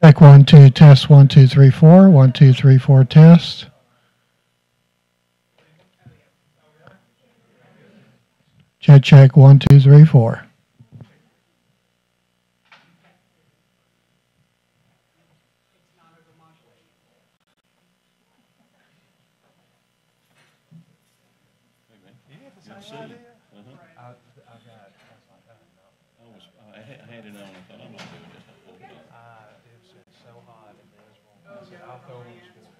Check 1, 2, test 1, 2, 3, 4. 1, 2, 3, 4, test. Check 1, 2, 3, 4. Good to see you. I had it on. I thought I'm not doing this. I pulled it up. It's so hot and miserable. I said, I'll throw it in school.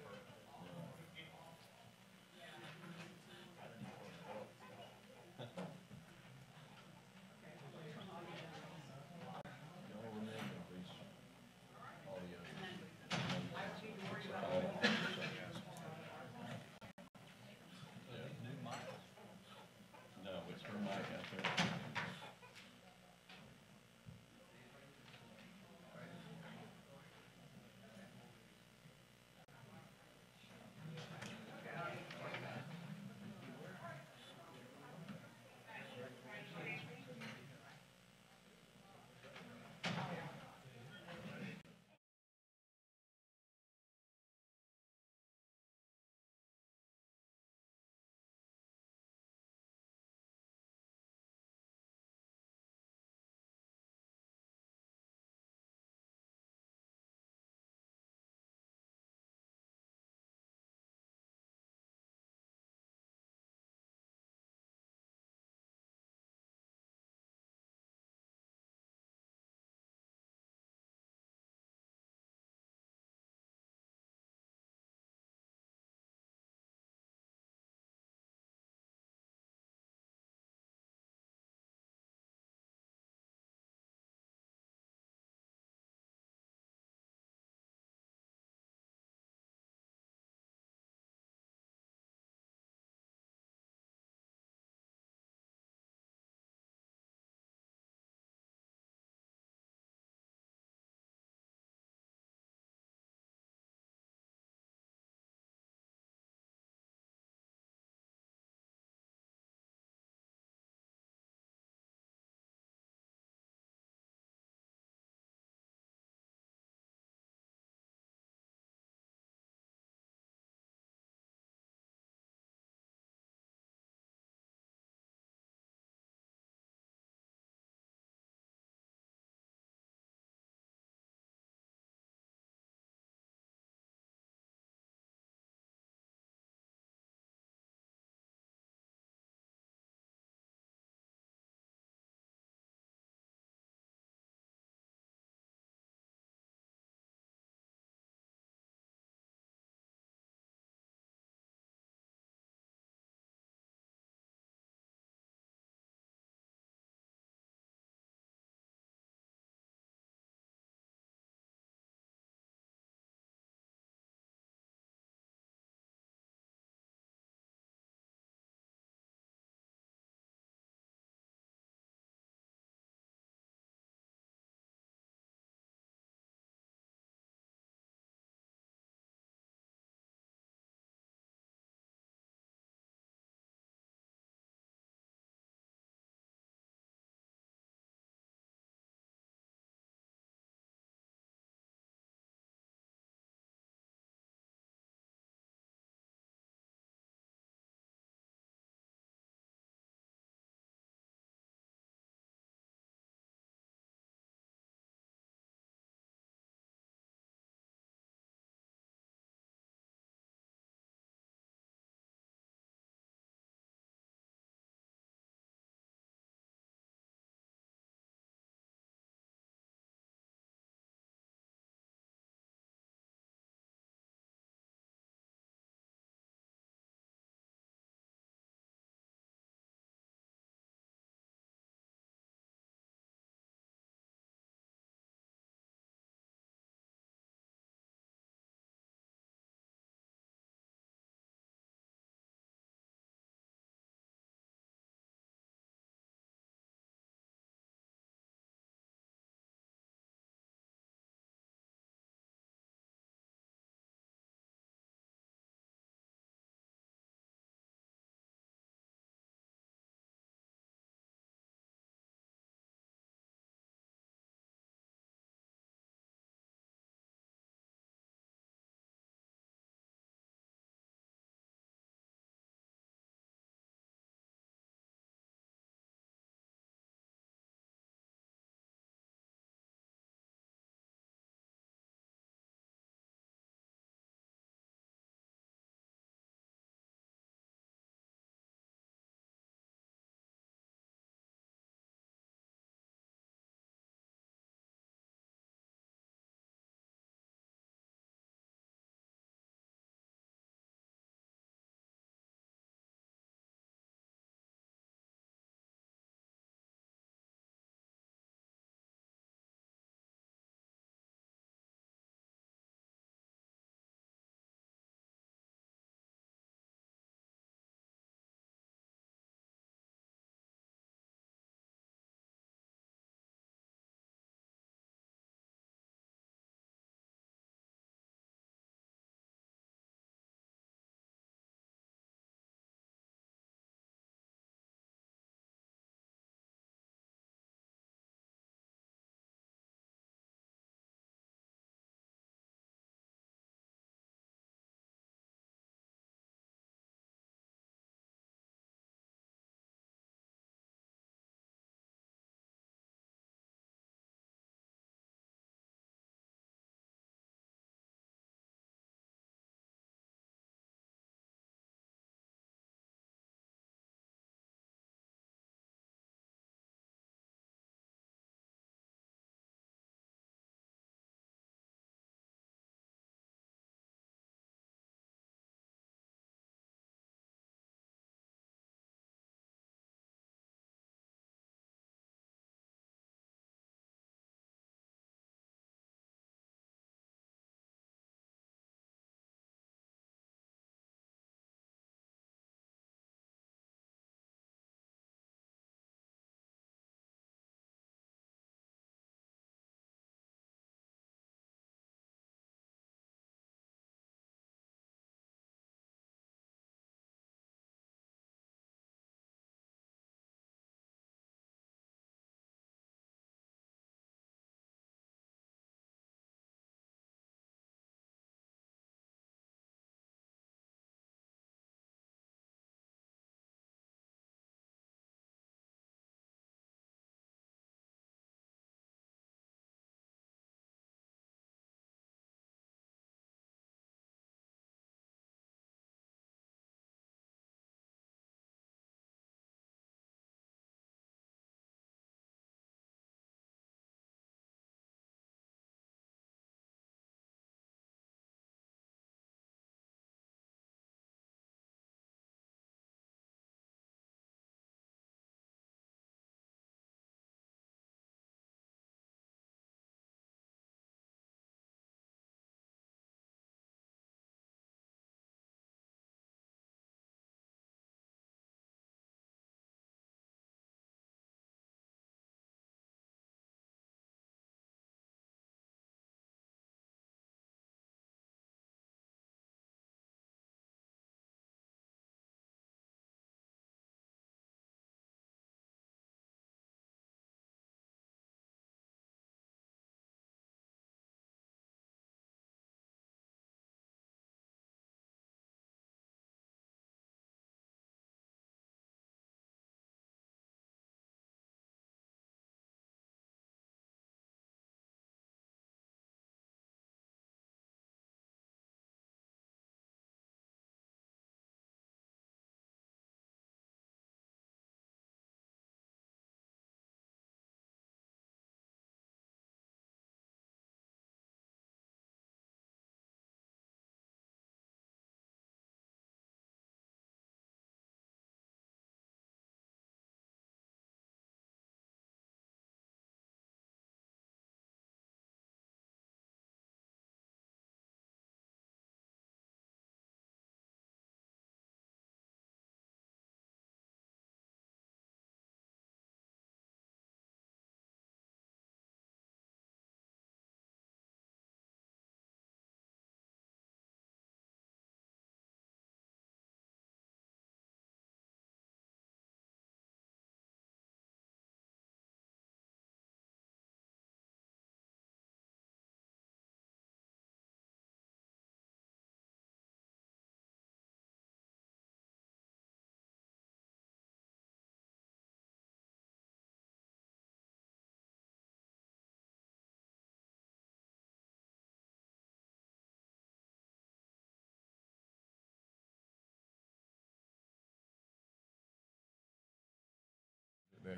Y'all remember these, all the no, it's her mic out there.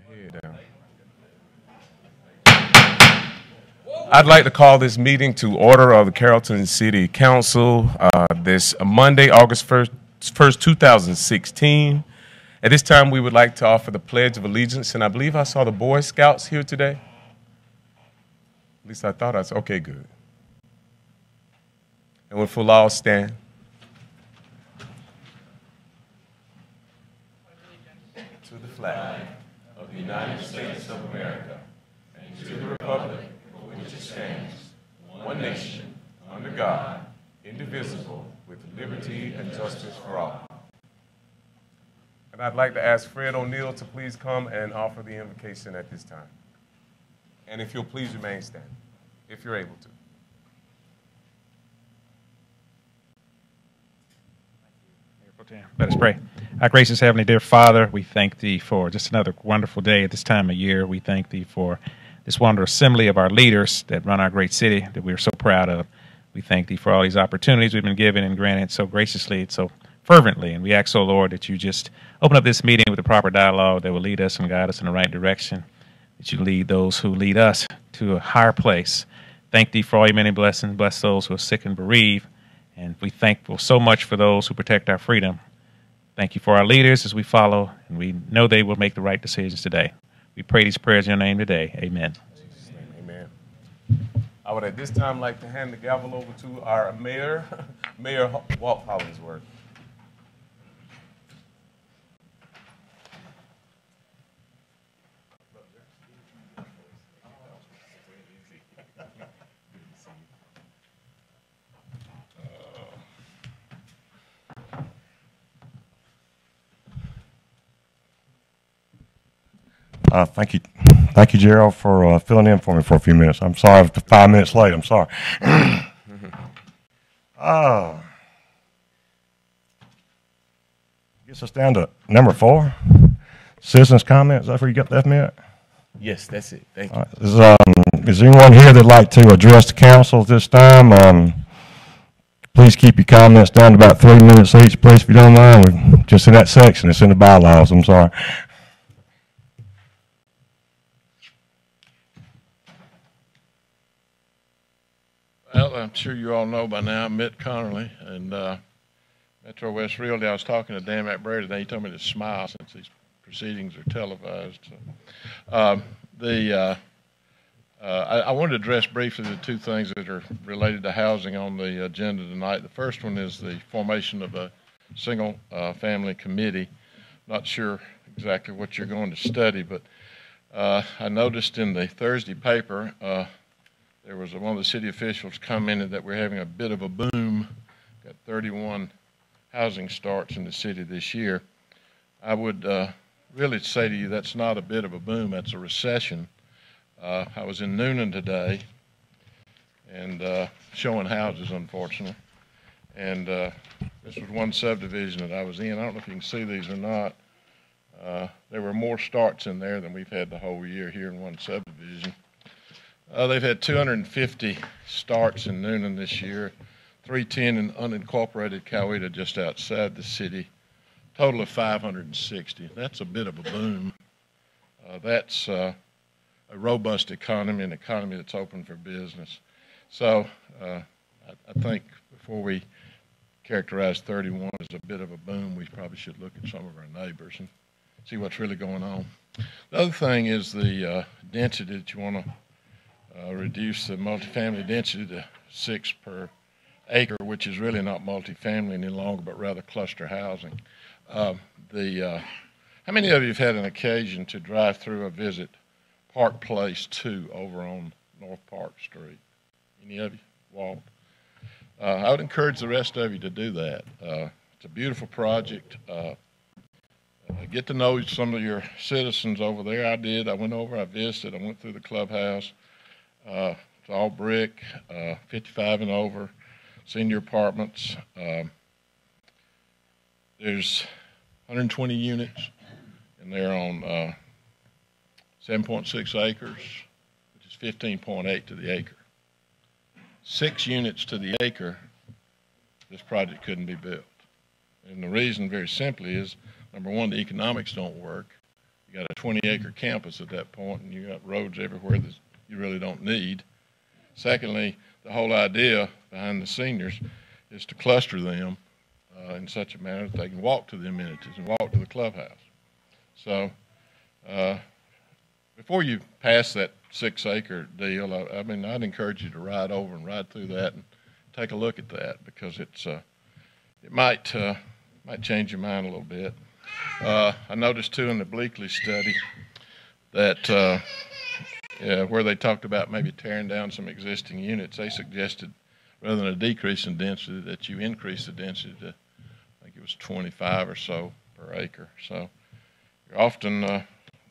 head down. I'd like to call this meeting to order of the Carrollton City Council this Monday, August 1st, 2016. At this time, we would like to offer the Pledge of Allegiance, and I believe I saw the Boy Scouts here today. At least I thought I saw. Okay, good. And if we'll all stand. To the flag of the United States of America, and to the republic for which it stands, one nation, under God, indivisible, with liberty and justice for all. And I'd like to ask Fred O'Neill to please come and offer the invocation at this time. And if you'll please remain standing, if you're able to. Let us pray. Our gracious Heavenly dear Father, we thank Thee for just another wonderful day at this time of year. We thank Thee for this wonderful assembly of our leaders that run our great city that we are so proud of. We thank Thee for all these opportunities we've been given and granted so graciously and so fervently. And we ask, oh Lord, that You just open up this meeting with the proper dialogue that will lead us and guide us in the right direction, that You lead those who lead us to a higher place. Thank Thee for all Your many blessings. Bless those who are sick and bereaved. And we thankful so much for those who protect our freedom. Thank You for our leaders as we follow, and we know they will make the right decisions today. We pray these prayers in Your name today. Amen. In Jesus' name, amen. I would at this time like to hand the gavel over to our mayor, Mayor Walt Hollingsworth. Thank you, Gerald, for filling in for me for a few minutes. I'm sorry I'm 5 minutes late. I'm sorry. Gets us down to number 4, citizens' comments. Is that where you got that from? Yes, that's it. Thank you. Is there anyone here that'd like to address the council at this time? Please keep your comments down to about 3 minutes each, please, if you don't mind. We're just in that section. It's in the bylaws. I'm sorry. Well, I'm sure you all know by now, I'm Mitt Connerly, and Metro West Realty. I was talking to Dan McBrady today. He told me to smile since these proceedings are televised. So, I wanted to address briefly the two things that are related to housing on the agenda tonight. The first one is the formation of a single family committee. Not sure exactly what you're going to study, but I noticed in the Thursday paper there was one of the city officials commented that we're having a bit of a boom. Got 31 housing starts in the city this year. I would really say to you that's not a bit of a boom, that's a recession. I was in Noonan today and showing houses, unfortunately. And this was one subdivision that I was in. I don't know if you can see these or not. There were more starts in there than we've had the whole year here in one subdivision. They've had 250 starts in Noonan this year, 310 in unincorporated Coweta just outside the city, total of 560. That's a bit of a boom. That's a robust economy, an economy that's open for business. So I think before we characterize 31 as a bit of a boom, we probably should look at some of our neighbors and see what's really going on. The other thing is the density that you want to reduce the multifamily density to 6 per acre, which is really not multifamily any longer, but rather cluster housing. How many of you have had an occasion to drive through or visit Park Place 2 over on North Park Street? Any of you? Walt? I would encourage the rest of you to do that. It's a beautiful project. Get to know some of your citizens over there. I did. I went over, I visited, I went through the clubhouse. It's all brick, 55 and over, senior apartments. There's 120 units, and they're on 7.6 acres, which is 15.8 to the acre. 6 units to the acre, this project couldn't be built. And the reason, very simply, is, number one, the economics don't work. You you got a 20-acre campus at that point, and you got roads everywhere that you really don't need. Secondly, the whole idea behind the seniors is to cluster them in such a manner that they can walk to the amenities and walk to the clubhouse. So before you pass that 6-acre deal, I mean, I'd encourage you to ride over and ride through that and take a look at that, because it might change your mind a little bit. I noticed too in the Bleakley study that where they talked about maybe tearing down some existing units, they suggested rather than a decrease in density that you increase the density to, I think it was 25 or so per acre. So you often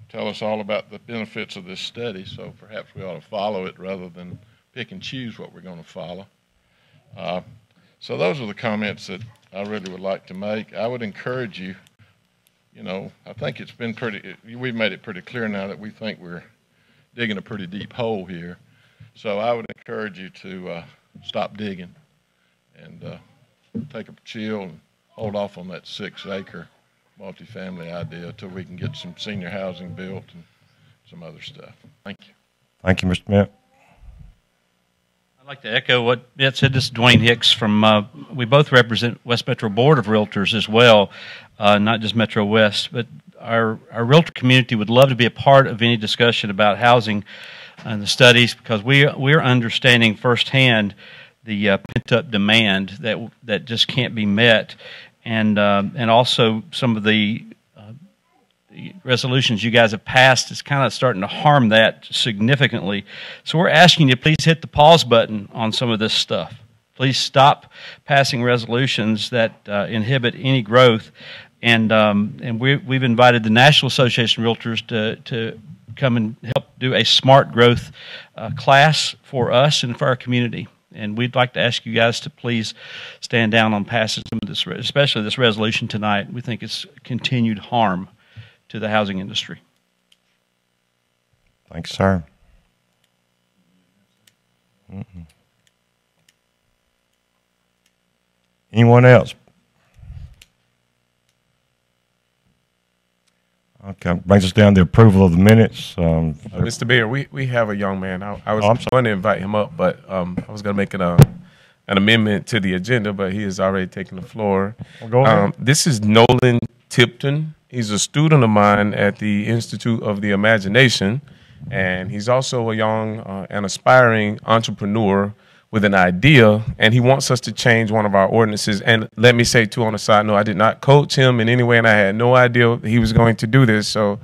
tell us all about the benefits of this study, so perhaps we ought to follow it rather than pick and choose what we're going to follow. So those are the comments that I really would like to make. I would encourage you, I think it's been we've made it pretty clear now that we think we're digging a pretty deep hole here. So I would encourage you to stop digging and take a chill and hold off on that 6-acre multifamily idea until we can get some senior housing built and some other stuff. Thank you. Thank you, Mr. Mitt. I'd like to echo what Mitt said. This is Dwayne Hicks from, we both represent West Metro Board of Realtors as well, not just Metro West, but our realtor community would love to be a part of any discussion about housing and the studies, because we're understanding firsthand the pent-up demand that just can't be met, and also some of the resolutions you guys have passed is kind of starting to harm that significantly. So we're asking you, please hit the pause button on some of this stuff. Please stop passing resolutions that inhibit any growth. And we've invited the National Association of Realtors to come and help do a smart growth class for us and for our community. And we'd like to ask you guys to please stand down on passing some of this, especially this resolution tonight. We think it's continued harm to the housing industry. Thanks, sir. Anyone else? Okay, brings us down to approval of the minutes. Mr. Mayor, we have a young man. I was going to invite him up, but I was going to make an amendment to the agenda, but he has already taken the floor. Well, go ahead. This is Nolan Tipton. He's a student of mine at the Institute of the Imagination, and he's also a young and aspiring entrepreneur with an idea, and he wants us to change one of our ordinances. And let me say, too, on a side note, I did not coach him in any way, and I had no idea he was going to do this. So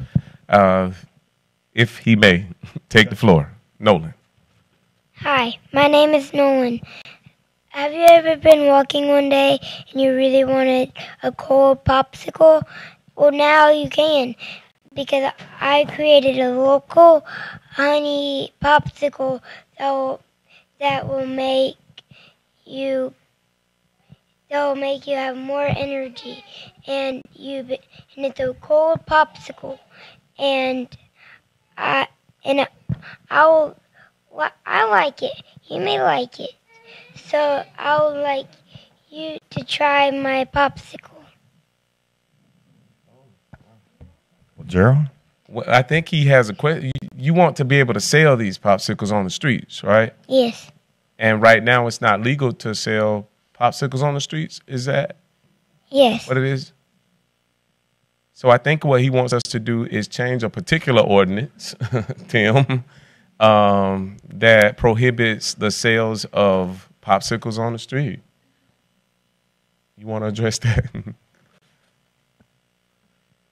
if he may, take the floor. Nolan. Hi, my name is Nolan. Have you ever been walking one day and you really wanted a cold popsicle? Well, now you can, because I created a local honey popsicle that will make you have more energy, and it's a cold popsicle, and I like it. You may like it, so I would like you to try my popsicle. Gerald? Well, I think he has a question. You want to be able to sell these popsicles on the streets, right? Yes. And right now it's not legal to sell popsicles on the streets. Is that Yes. what it is? So I think what he wants us to do is change a particular ordinance, Tim, that prohibits the sales of popsicles on the street. You want to address that?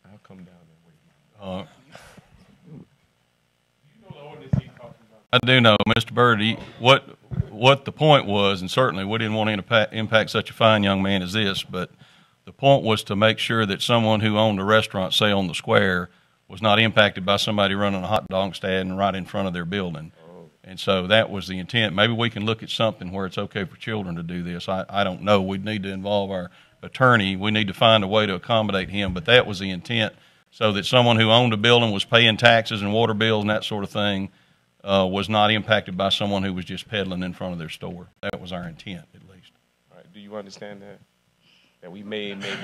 I'll come down and wait. I do know, Mr. Byrd, what the point was, and certainly we didn't want to impact such a fine young man as this, but the point was to make sure that someone who owned a restaurant, say on the square, was not impacted by somebody running a hot dog stand right in front of their building. And so that was the intent. Maybe we can look at something where it's okay for children to do this. I don't know. We'd need to involve our attorney. We need to find a way to accommodate him, but that was the intent, so that someone who owned a building, was paying taxes and water bills and that sort of thing, was not impacted by someone who was just peddling in front of their store. That was our intent, at least. All right. Do you understand that? That we may make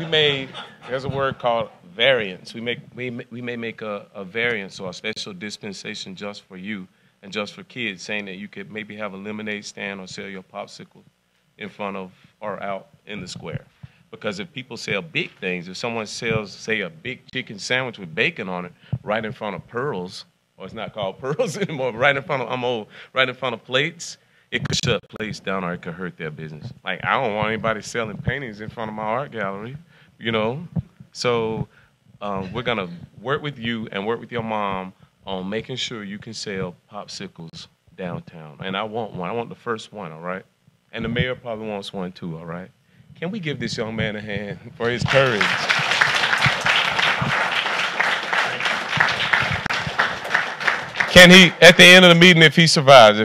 there's a word called variance. We may make a variance or a special dispensation just for you and just for kids, saying that you could maybe have a lemonade stand or sell your popsicle in front of or out in the square. Because if people sell big things, if someone sells, say, a big chicken sandwich with bacon on it right in front of Pearls, or it's not called Pearls anymore, but right in front of plates, it could shut plates down or it could hurt their business. Like, I don't want anybody selling paintings in front of my art gallery, you know? So we're going to work with you and work with your mom on making sure you can sell popsicles downtown. And I want one. I want the first one, all right? And the mayor probably wants one too, all right? Can we give this young man a hand for his courage? Can he, at the end of the meeting, if he survives,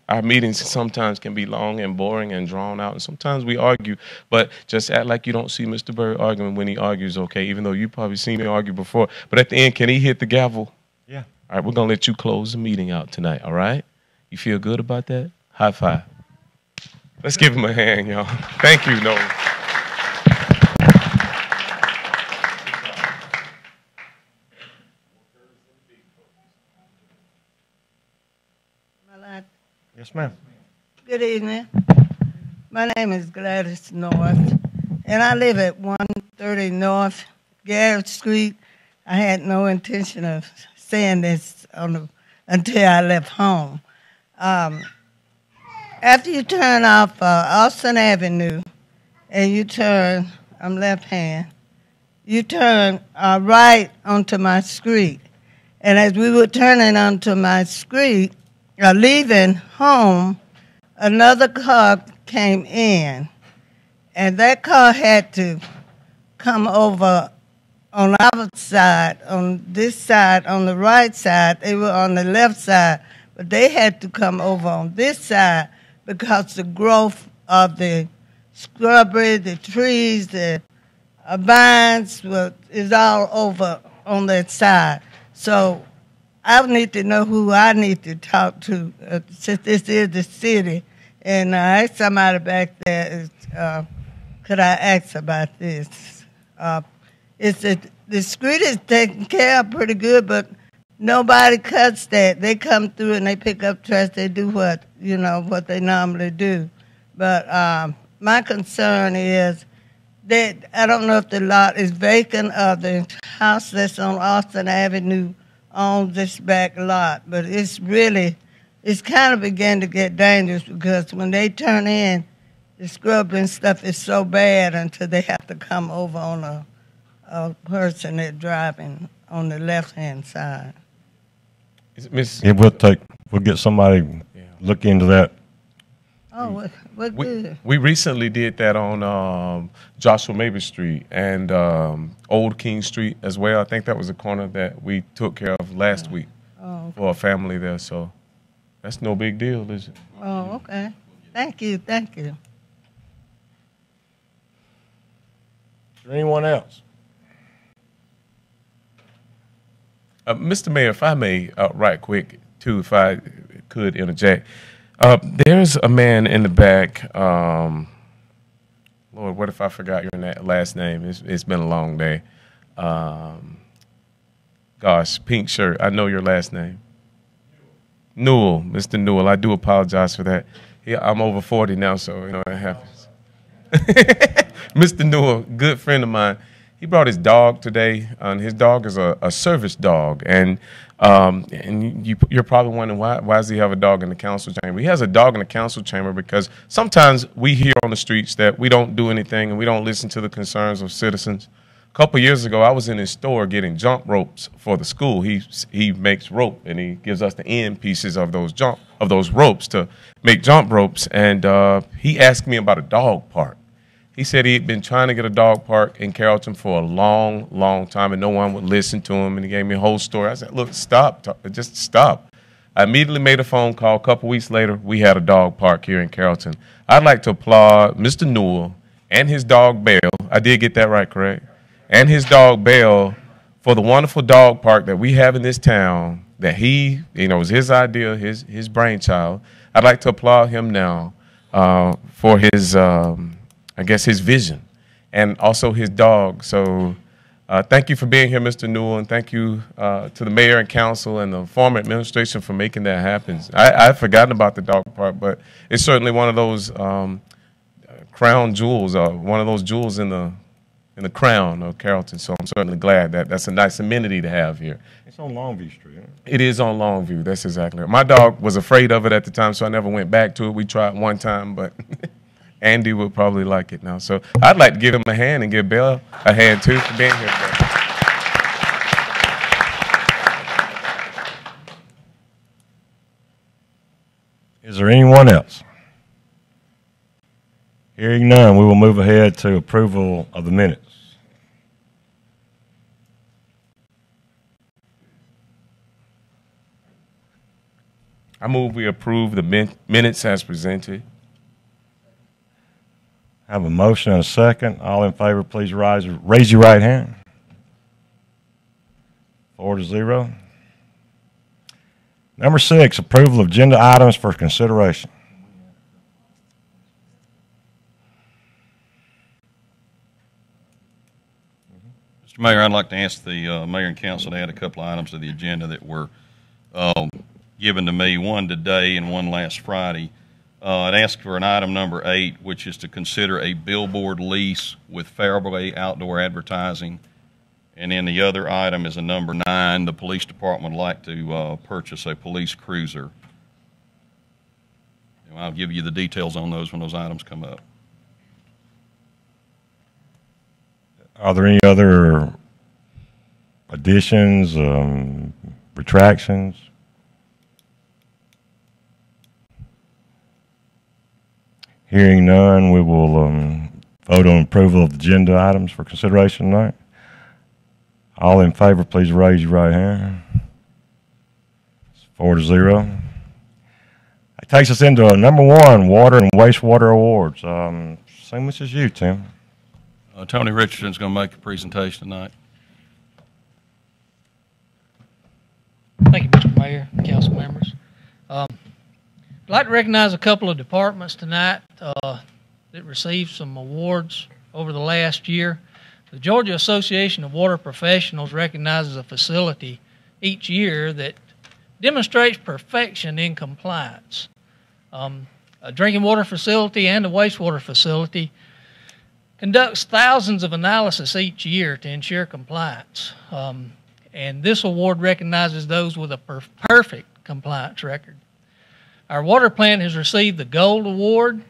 our meetings sometimes can be long and boring and drawn out, and sometimes we argue, but just act like you don't see Mr. Bird arguing when he argues, okay, even though you probably seen me argue before. But at the end, can he hit the gavel? Yeah. All right, we're going to let you close the meeting out tonight, all right? You feel good about that? High five. Let's give him a hand, y'all. Thank you, Nolan. Yes, ma'am. Good evening. My name is Gladys North, and I live at 130 North Garrett Street. I had no intention of saying this until I left home. After you turn off Austin Avenue and you turn, I'm left hand, you turn right onto my street. And as we were turning onto my street, leaving home, another car came in. And that car had to come over on our side, on this side, on the right side. They were on the left side, but they had to come over on this side because the growth of the shrubbery, the trees, the vines is all over on that side. So I need to know who I need to talk to since this is the city. And I asked somebody back there, could I ask about this? The street is taken care of pretty good, but nobody cuts that. They come through and they pick up trash. They do what they normally do. But my concern is that I don't know if the lot is vacant or the house that's on Austin Avenue on this back lot, but it's kind of beginning to get dangerous because when they turn in, the scrub and stuff is so bad until they have to come over on a person that's driving on the left-hand side. Yeah, we'll get somebody look into that. Oh, what good? We recently did that on Joshua Mabry Street and Old King Street as well. I think that was a corner that we took care of last week for a family there. So that's no big deal, is it? Oh, okay. Thank you. Is there anyone else? Mr. Mayor, if I may, right quick, too, if I could interject. There's a man in the back. Lord, what if I forgot your last name? It's been a long day. Gosh, pink shirt. I know your last name. Newell, Mr. Newell. I do apologize for that. I'm over 40 now, so it happens. Mr. Newell, good friend of mine. He brought his dog today, and his dog is a service dog. And you're probably wondering, why does he have a dog in the council chamber? He has a dog in the council chamber because sometimes we hear on the streets that we don't do anything and we don't listen to the concerns of citizens. A couple years ago, I was in his store getting jump ropes for the school. He makes rope, and he gives us the end pieces of those ropes to make jump ropes. And he asked me about a dog park. He said he had been trying to get a dog park in Carrollton for a long, long time, and no one would listen to him, and he gave me a whole story. I said, look, stop. Just stop. I immediately made a phone call. A couple weeks later, we had a dog park here in Carrollton. I'd like to applaud Mr. Newell and his dog, Belle. I did get that right, correct? And his dog, Belle, for the wonderful dog park that we have in this town that he, was his idea, his brainchild. I'd like to applaud him now for his his vision and also his dog. So thank you for being here, Mr. Newell, and thank you to the mayor and council and the former administration for making that happen. I've forgotten about the dog part, but it's certainly one of those crown jewels, one of those jewels in the crown of Carrollton. So I'm certainly glad that that's a nice amenity to have here. It's on Longview Street. Huh? It is on Longview. That's exactly right. My dog was afraid of it at the time, so I never went back to it. We tried one time, but Andy would probably like it now. So I'd like to give him a hand and give Belle a hand, too, for being here today. Is there anyone else? Hearing none, we will move ahead to approval of the minutes. I move we approve the minutes as presented. I have a motion and a second. All in favor, please raise your right hand. 4-0. Number 6, approval of agenda items for consideration. Mr. Mayor, I'd like to ask the mayor and council to add a couple of items to the agenda that were given to me, one today and one last Friday. I'd ask for an item number 8, which is to consider a billboard lease with Fairway Outdoor Advertising. And then the other item is a number 9. The police department would like to purchase a police cruiser. And I'll give you the details on those when those items come up. Are there any other additions, retractions? Hearing none, we will vote on approval of the agenda items for consideration tonight. All in favor, please raise your right hand. It's 4-0. That takes us into number 1, water and wastewater awards. Same much as you, Tim. Tony Richardson's going to make a presentation tonight. Thank you, Mr. Mayor, council members. I'd like to recognize a couple of departments tonight that received some awards over the last year. The Georgia Association of Water Professionals recognizes a facility each year that demonstrates perfection in compliance. A drinking water facility and a wastewater facility conducts thousands of analyses each year to ensure compliance. And this award recognizes those with a perfect compliance record. Our water plant has received the Gold Award.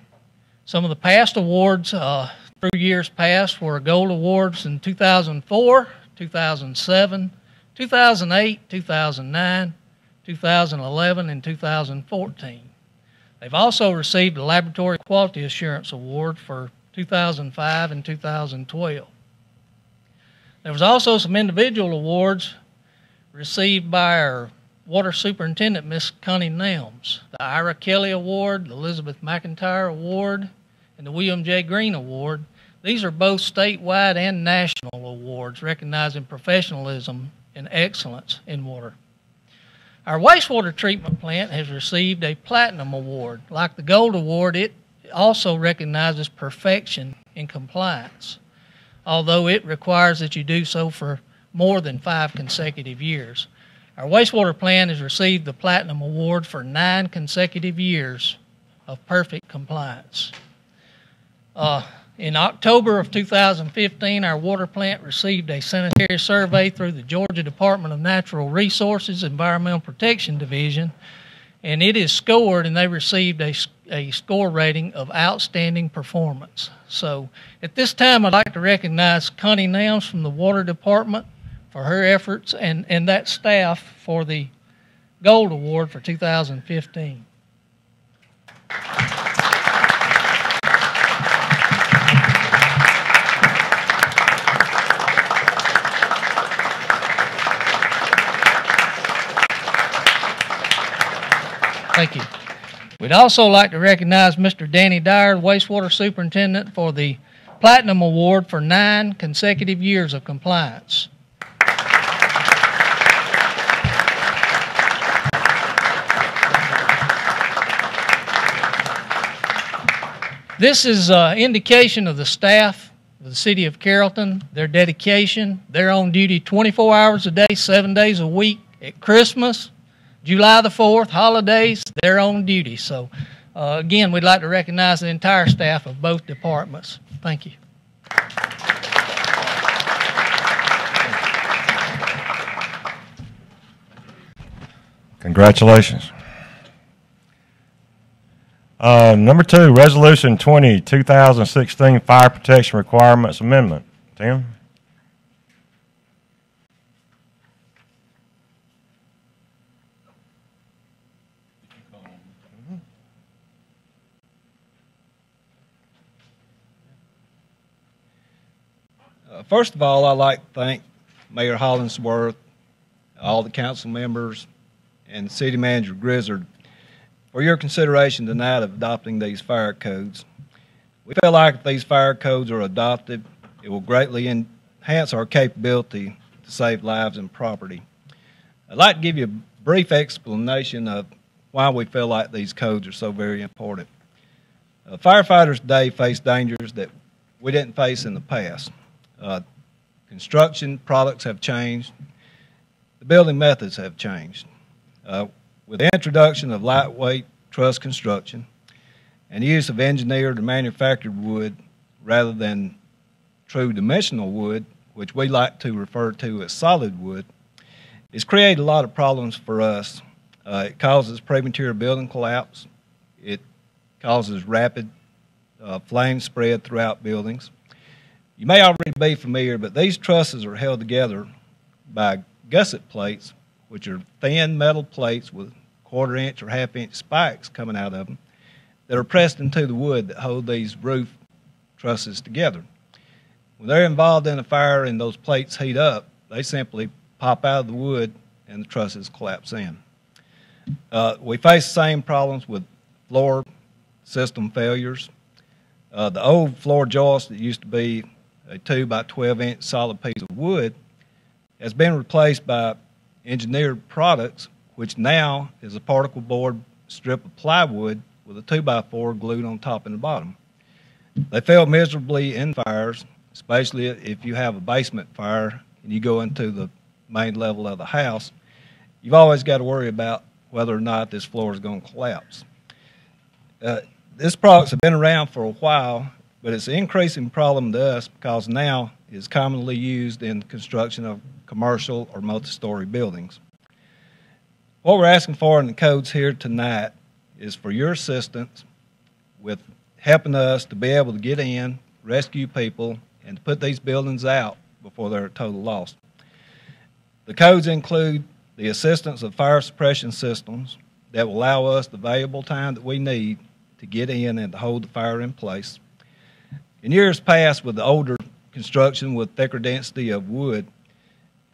Some of the past awards through years past were Gold Awards in 2004, 2007, 2008, 2009, 2011, and 2014. They've also received a Laboratory Quality Assurance Award for 2005 and 2012. There was also some individual awards received by our Water Superintendent, Miss Connie Nelms, the Ira Kelly Award, the Elizabeth McIntyre Award, and the William J. Green Award. These are both statewide and national awards recognizing professionalism and excellence in water. Our wastewater treatment plant has received a Platinum Award. Like the Gold Award, it also recognizes perfection in compliance, although it requires that you do so for more than 5 consecutive years. Our wastewater plant has received the Platinum Award for 9 consecutive years of perfect compliance. In October of 2015, our water plant received a sanitary survey through the Georgia Department of Natural Resources Environmental Protection Division, and it is scored, and they received a score rating of outstanding performance. So at this time, I'd like to recognize Connie Nelms from the Water Department for her efforts and that staff for the Gold Award for 2015. Thank you. We'd also like to recognize Mr. Danny Dyer, wastewater superintendent, for the Platinum Award for 9 consecutive years of compliance. This is an indication of the staff the city of Carrollton, their dedication. They're on duty 24 hours a day, 7 days a week. At Christmas, July the 4th, holidays, they're on duty. So, again, we'd like to recognize the entire staff of both departments. Thank you. Congratulations. Number 2, Resolution 20, 2016 Fire Protection Requirements Amendment. Tim? First of all, I'd like to thank Mayor Hollingsworth, all the council members, and City Manager Grizzard for your consideration tonight of adopting these fire codes. We feel like if these fire codes are adopted, it will greatly enhance our capability to save lives and property. I'd like to give you a brief explanation of why we feel like these codes are so very important. Firefighters today face dangers that we didn't face in the past. Construction products have changed. The building methods have changed. With the introduction of lightweight truss construction and the use of engineered or manufactured wood rather than true dimensional wood, which we like to refer to as solid wood, it's created a lot of problems for us. It causes premature building collapse. It causes rapid flame spread throughout buildings. You may already be familiar, but these trusses are held together by gusset plates, which are thin metal plates with quarter-inch or half-inch spikes coming out of them that are pressed into the wood that hold these roof trusses together. When they're involved in a fire and those plates heat up, they simply pop out of the wood and the trusses collapse in. We face the same problems with floor system failures. The old floor joist that used to be a 2 by 12-inch solid piece of wood has been replaced by engineered products, which now is a particle board strip of plywood with a 2 by 4 glued on top and the bottom. They fail miserably in fires, especially if you have a basement fire and you go into the main level of the house. You've always got to worry about whether or not this floor is going to collapse. These products have been around for a while, but it's an increasing problem to us because now it's commonly used in the construction of commercial or multi-story buildings. What we're asking for in the codes here tonight is for your assistance with helping us to be able to get in, rescue people, and to put these buildings out before they're a total loss. The codes include the assistance of fire suppression systems that will allow us the valuable time that we need to get in and to hold the fire in place. In years past, with the older construction with thicker density of wood,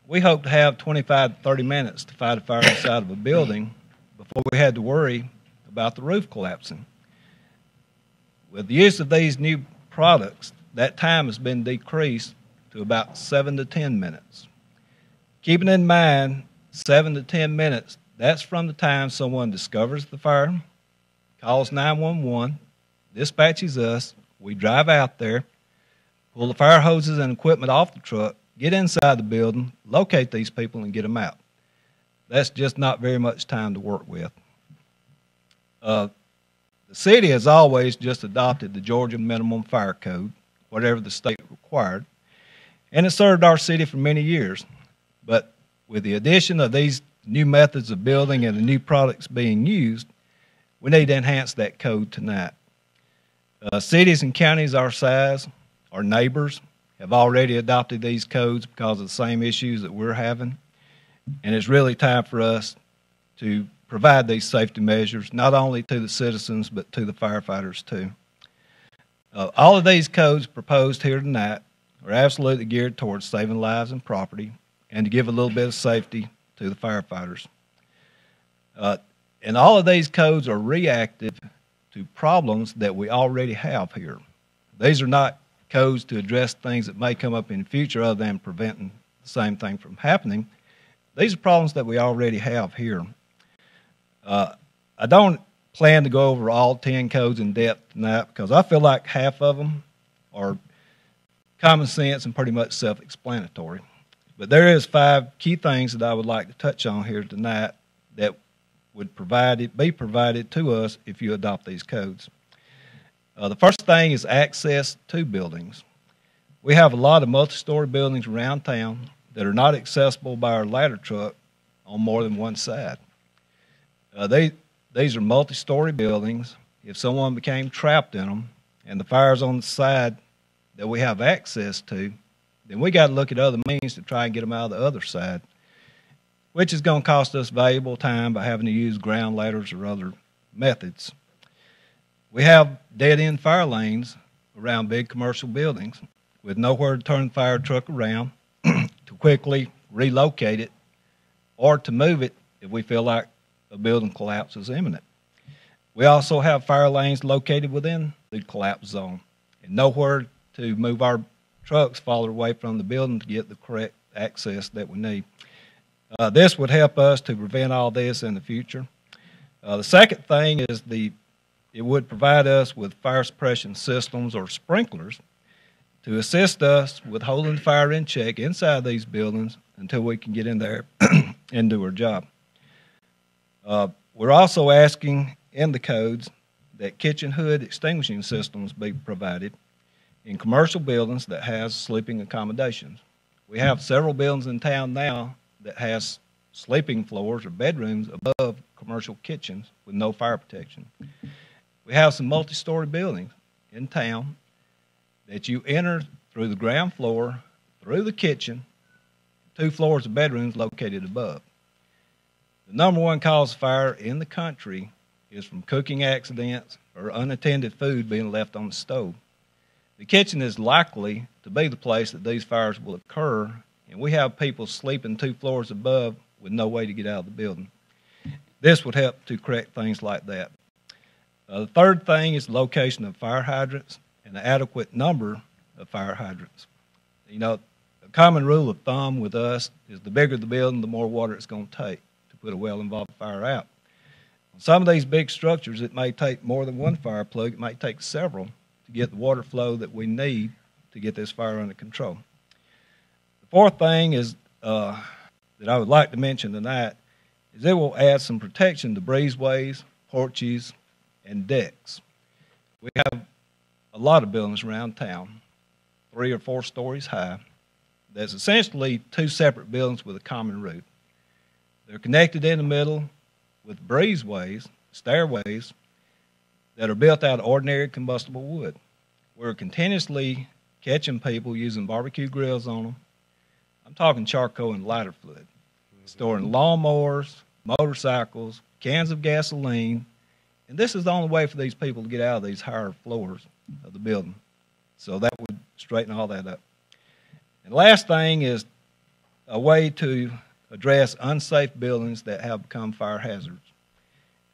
we hope to have 25 to 30 minutes to fight a fire inside of a building before we had to worry about the roof collapsing. With the use of these new products, that time has been decreased to about 7 to 10 minutes. Keeping in mind, 7 to 10 minutes, that's from the time someone discovers the fire, calls 911, dispatches us, we drive out there, pull the fire hoses and equipment off the truck, get inside the building, locate these people, and get them out. That's just not very much time to work with. The city has always just adopted the Georgia Minimum Fire Code, whatever the state required, and it served our city for many years. But with the addition of these new methods of building and the new products being used, we need to enhance that code tonight. Cities and counties our size, our neighbors, have already adopted these codes because of the same issues that we're having, and it's really time for us to provide these safety measures, not only to the citizens, but to the firefighters too. All of these codes proposed here tonight are absolutely geared towards saving lives and property and to give a little bit of safety to the firefighters. And all of these codes are reactive to problems that we already have here. These are not codes to address things that may come up in the future other than preventing the same thing from happening. These are problems that we already have here. I don't plan to go over all 10 codes in depth tonight because I feel like half of them are common sense and pretty much self-explanatory. But there is 5 key things that I would like to touch on here tonight that would be provided to us if you adopt these codes. The first thing is access to buildings. We have a lot of multi-story buildings around town that are not accessible by our ladder truck on more than one side. These are multi-story buildings. If someone became trapped in them and the fire's on the side that we have access to, then we got to look at other means to try and get them out of the other side, which is going to cost us valuable time by having to use ground ladders or other methods. We have dead-end fire lanes around big commercial buildings with nowhere to turn the fire truck around to quickly relocate it or to move it if we feel like a building collapse is imminent. We also have fire lanes located within the collapse zone and nowhere to move our trucks farther away from the building to get the correct access that we need. This would help us to prevent all this in the future. The second thing is it would provide us with fire suppression systems or sprinklers to assist us with holding the fire in check inside these buildings until we can get in there and do our job. We're also asking in the codes that kitchen hood extinguishing systems be provided in commercial buildings that has sleeping accommodations. We have several buildings in town now that has sleeping floors or bedrooms above commercial kitchens with no fire protection. We have some multi-story buildings in town that you enter through the ground floor, through the kitchen, 2 floors of bedrooms located above. The number 1 cause of fire in the country is from cooking accidents or unattended food being left on the stove. The kitchen is likely to be the place that these fires will occur, and we have people sleeping 2 floors above with no way to get out of the building. This would help to correct things like that. The third thing is the location of fire hydrants and the adequate number of fire hydrants. You know, a common rule of thumb with us is the bigger the building, the more water it's going to take to put a well-involved fire out. On some of these big structures, it may take more than 1 fire plug. It might take several to get the water flow that we need to get this fire under control. The fourth thing is that I would like to mention tonight is it will add some protection to breezeways, porches, and decks. We have a lot of buildings around town, 3 or 4 stories high. There's essentially 2 separate buildings with a common roof. They're connected in the middle with breezeways, stairways, that are built out of ordinary combustible wood. We're continuously catching people using barbecue grills on them. I'm talking charcoal and lighter fluid. Storing lawnmowers, motorcycles, cans of gasoline, and this is the only way for these people to get out of these higher floors of the building. So that would straighten all that up. And the last thing is a way to address unsafe buildings that have become fire hazards.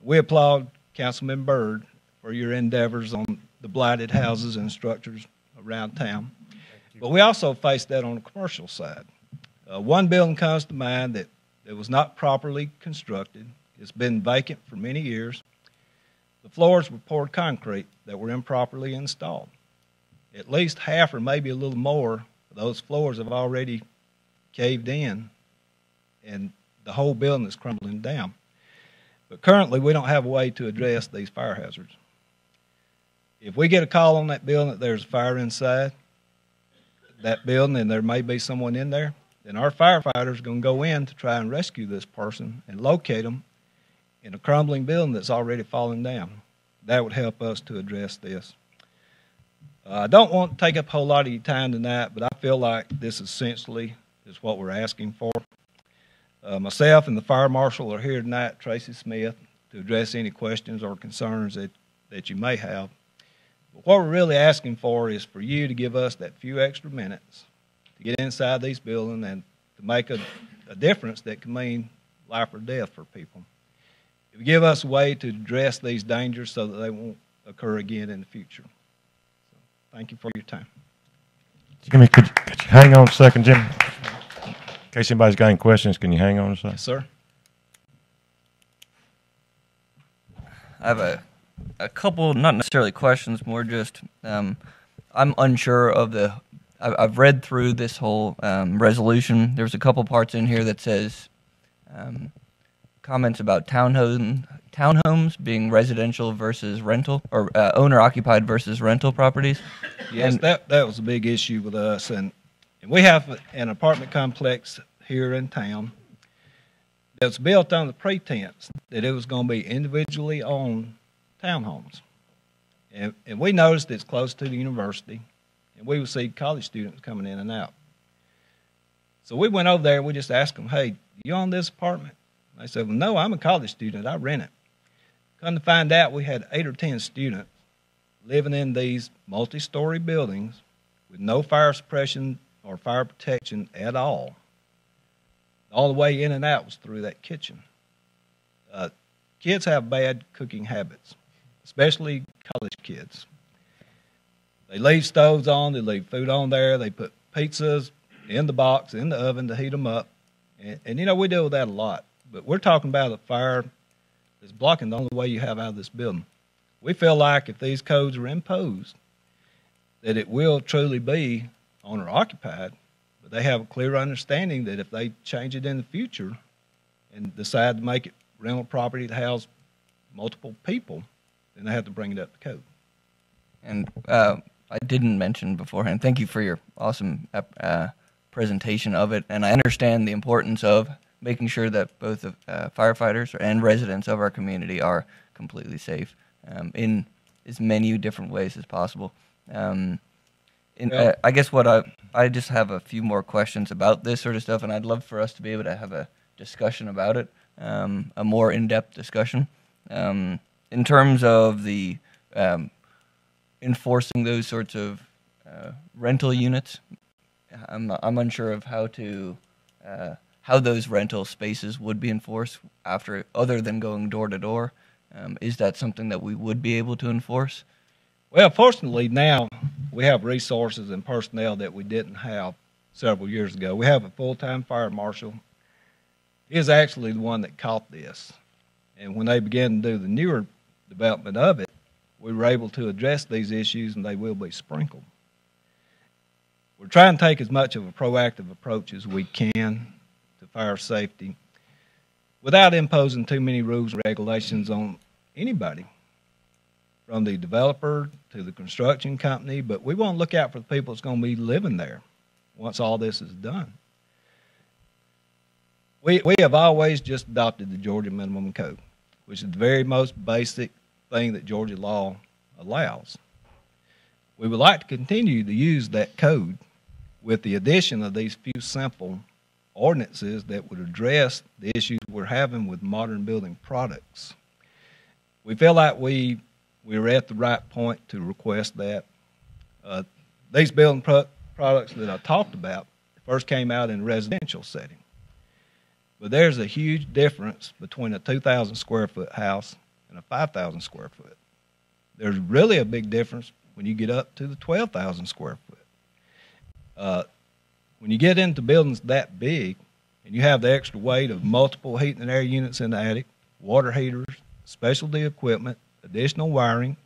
We applaud Councilman Byrd for your endeavors on the blighted houses and structures around town. But we also face that on the commercial side. One building comes to mind that was not properly constructed. It's been vacant for many years. The floors were poured concrete that were improperly installed. At least half or maybe a little more of those floors have already caved in, and the whole building is crumbling down. But currently, we don't have a way to address these fire hazards. If we get a call on that building that there's a fire inside that building and there may be someone in there, then our firefighters are going to go in to try and rescue this person and locate them in a crumbling building that's already fallen down. That would help us to address this. I don't want to take up a whole lot of your time tonight, but I feel like this essentially is what we're asking for. Myself and the fire marshal are here tonight, Tracy Smith, to address any questions or concerns that you may have. But what we're really asking for is for you to give us that few extra minutes to get inside these buildings and to make a difference that can mean life or death for people. If you give us a way to address these dangers so that they won't occur again in the future. So, thank you for your time. Jimmy, could you hang on a second, Jimmy? In case anybody's got any questions, can you hang on a second? Yes, sir. I have a couple, not necessarily questions, more just I'm unsure of the I've read through this whole resolution. There's a couple parts in here that says comments about townhomes being residential versus rental, or owner-occupied versus rental properties. Yes, And that was a big issue with us, and we have an apartment complex here in town that's built on the pretense that it was going to be individually owned townhomes. And we noticed it's close to the university, and we would see college students coming in and out. So we went over there and we just asked them, hey, you own this apartment? They said, well, no, I'm a college student. I rent it. Come to find out, we had 8 or 10 students living in these multi-story buildings with no fire suppression or fire protection at all. All the way in and out was through that kitchen. Kids have bad cooking habits, especially college kids. They leave stoves on, they leave food on there, they put pizzas in the box, in the oven to heat them up. And you know, we deal with that a lot. But we're talking about a fire that's blocking the only way you have out of this building. We feel like if these codes are imposed, that it will truly be owner-occupied, but they have a clear understanding that if they change it in the future and decide to make it rental property to house multiple people, then they have to bring it up to code. And I didn't mention beforehand, thank you for your awesome presentation of it, and I understand the importance of making sure that both firefighters and residents of our community are completely safe in as many different ways as possible. I guess I just have a few more questions about this sort of stuff, and I'd love for us to be able to have a discussion about it, a more in-depth discussion. In terms of the enforcing those sorts of rental units, I'm unsure of how those rental spaces would be enforced other than going door to door. Is that something that we would be able to enforce? Well, fortunately now we have resources and personnel that we didn't have several years ago. We have a full-time fire marshal. He is actually the one that caught this. And when they began to do the newer development of it, we were able to address these issues, and they will be sprinkled. We're trying to take as much of a proactive approach as we can to fire safety without imposing too many rules and regulations on anybody, from the developer to the construction company, but we want to look out for the people that's going to be living there once all this is done. We have always just adopted the Georgia Minimum Code, which is the very most basic thing that Georgia law allows. We would like to continue to use that code with the addition of these few simple ordinances that would address the issues we're having with modern building products. We feel like we're at the right point to request that. These building products that I talked about first came out in a residential setting. But there's a huge difference between a 2,000 square foot house and a 5,000 square foot. There's really a big difference when you get up to the 12,000 square foot. When you get into buildings that big and you have the extra weight of multiple heating and air units in the attic, water heaters, specialty equipment, additional wiring,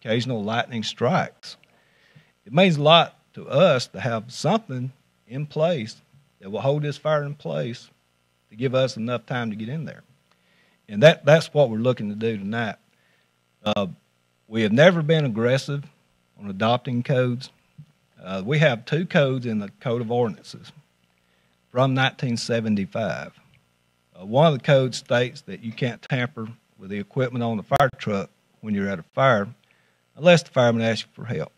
occasional lightning strikes, it means a lot to us to have something in place that will hold this fire in place to give us enough time to get in there. And that's what we're looking to do tonight. We have never been aggressive on adopting codes. We have 2 codes in the Code of Ordinances from 1975. One of the codes states that you can't tamper with the equipment on the fire truck when you're at a fire unless the fireman asks you for help.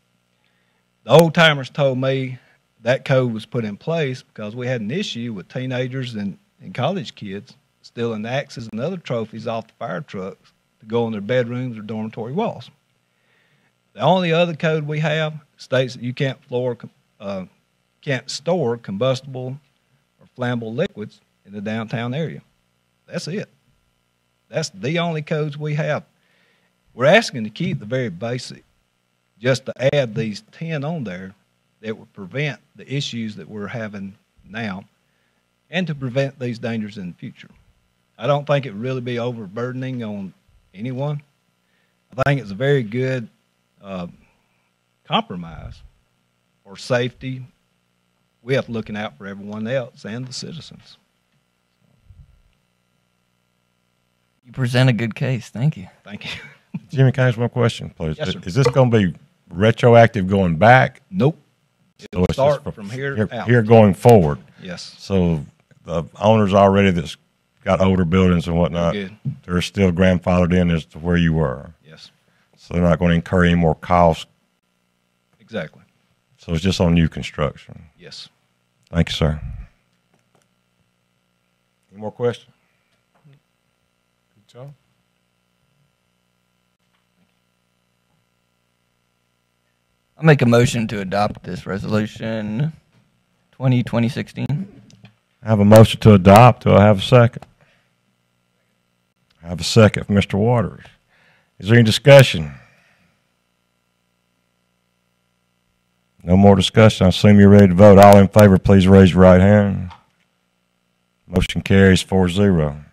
The old timers told me that code was put in place because we had an issue with teenagers and college kids stealing axes and other trophies off the fire trucks to go on their bedrooms or dormitory walls. The only other code we have states that you can't store combustible or flammable liquids in the downtown area. That's it. That's the only codes we have. We're asking to keep the very basic, just to add these 10 on there that would prevent the issues that we're having now and to prevent these dangers in the future. I don't think it would really be overburdening on anyone. I think it's a very good compromise for safety with looking out for everyone else and the citizens. You present a good case. Thank you. Thank you. Jimmy, can I ask one question, please? Yes, sir. Is this going to be retroactive going back? Nope. So It'll it's just start from here out. Here going forward. Yes. So the owners already that's got older buildings and whatnot, Good. they're still grandfathered in as to where you were. Yes. So they're not going to incur any more costs. Exactly. So it's just on new construction. Yes. Thank you, sir. Any more questions? Good job. I'll make a motion to adopt this resolution 2016. I have a motion to adopt. Do I have a second? I have a second from Mr. Waters. Is there any discussion? No more discussion. I assume you're ready to vote. All in favor, please raise your right hand. Motion carries 4-0.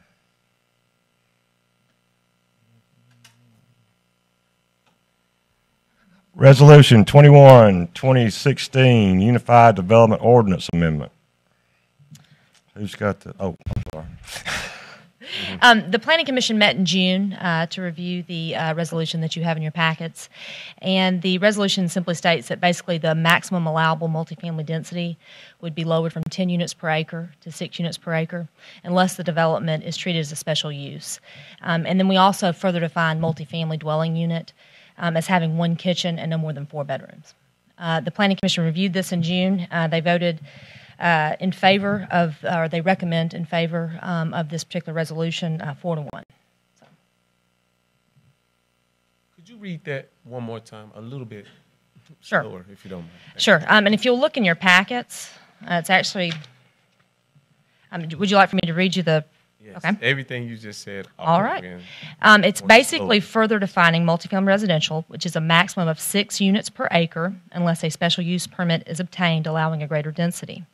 Resolution 21, 2016, Unified Development Ordinance Amendment. Who's got the, oh, I'm sorry. The Planning Commission met in June to review the resolution that you have in your packets. And the resolution simply states that basically the maximum allowable multifamily density would be lowered from 10 units per acre to 6 units per acre unless the development is treated as a special use. And then we also further define multifamily dwelling unit as having one kitchen and no more than 4 bedrooms. The Planning Commission reviewed this in June. They voted in favor of, or they recommend in favor of this particular resolution 4-1. So. Could you read that one more time, a little bit Sure. slower, if you don't mind? Sure. And if you'll look in your packets, it's actually, would you like for me to read you the? Yes. Okay. Everything you just said. All right. Again. It's basically further defining multifamily residential, which is a maximum of 6 units per acre unless a special use permit is obtained allowing a greater density.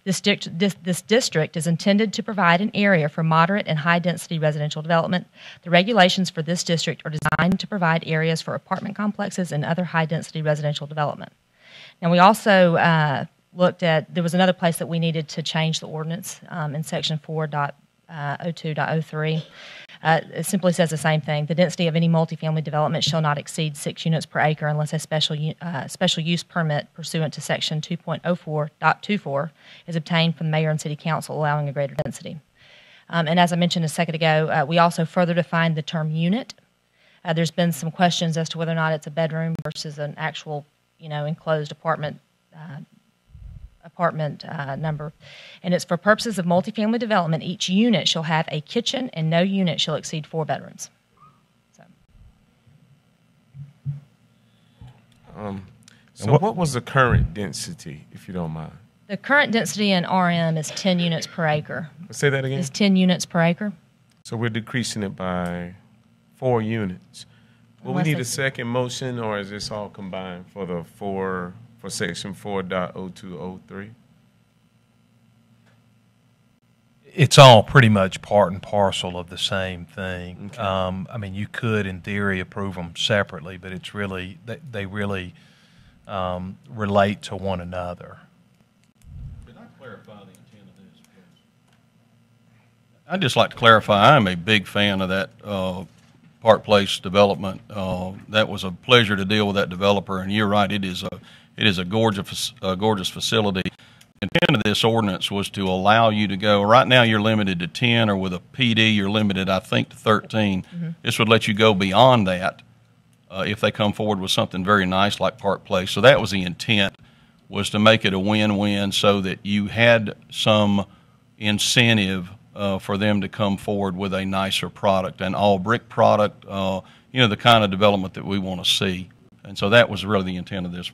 This district is intended to provide an area for moderate and high-density residential development. The regulations for this district are designed to provide areas for apartment complexes and other high-density residential development. Now, we also looked at, there was another place that we needed to change the ordinance in Section 4.02.03. It simply says the same thing. The density of any multifamily development shall not exceed 6 units per acre unless a special use permit pursuant to Section 2.04.24 is obtained from the mayor and city council allowing a greater density. And as I mentioned a second ago, we also further defined the term unit. There's been some questions as to whether or not it's a bedroom versus an actual, enclosed apartment number, and it's for purposes of multifamily development. Each unit shall have a kitchen, and no unit shall exceed 4 bedrooms. So what was the current density, if you don't mind? The current density in RM is 10 units per acre. Say that again? Is 10 units per acre. So we're decreasing it by 4 units. Will we need a second motion, or is this all combined for Section 4.0203? It's all pretty much part and parcel of the same thing. Okay. You could, in theory, approve them separately, but it's really they really relate to one another. Can I clarify the intent of this, please? I'd just like to clarify, I'm a big fan of that Park Place development. That was a pleasure to deal with that developer, and you're right, it is a gorgeous facility. The intent of this ordinance was to allow you to go, right now you're limited to 10, or with a PD you're limited, I think, to 13. Mm-hmm. This would let you go beyond that if they come forward with something very nice like Park Place. So that was the intent, was to make it a win-win so that you had some incentive for them to come forward with a nicer product, an all-brick product, the kind of development that we want to see. And so that was really the intent of this.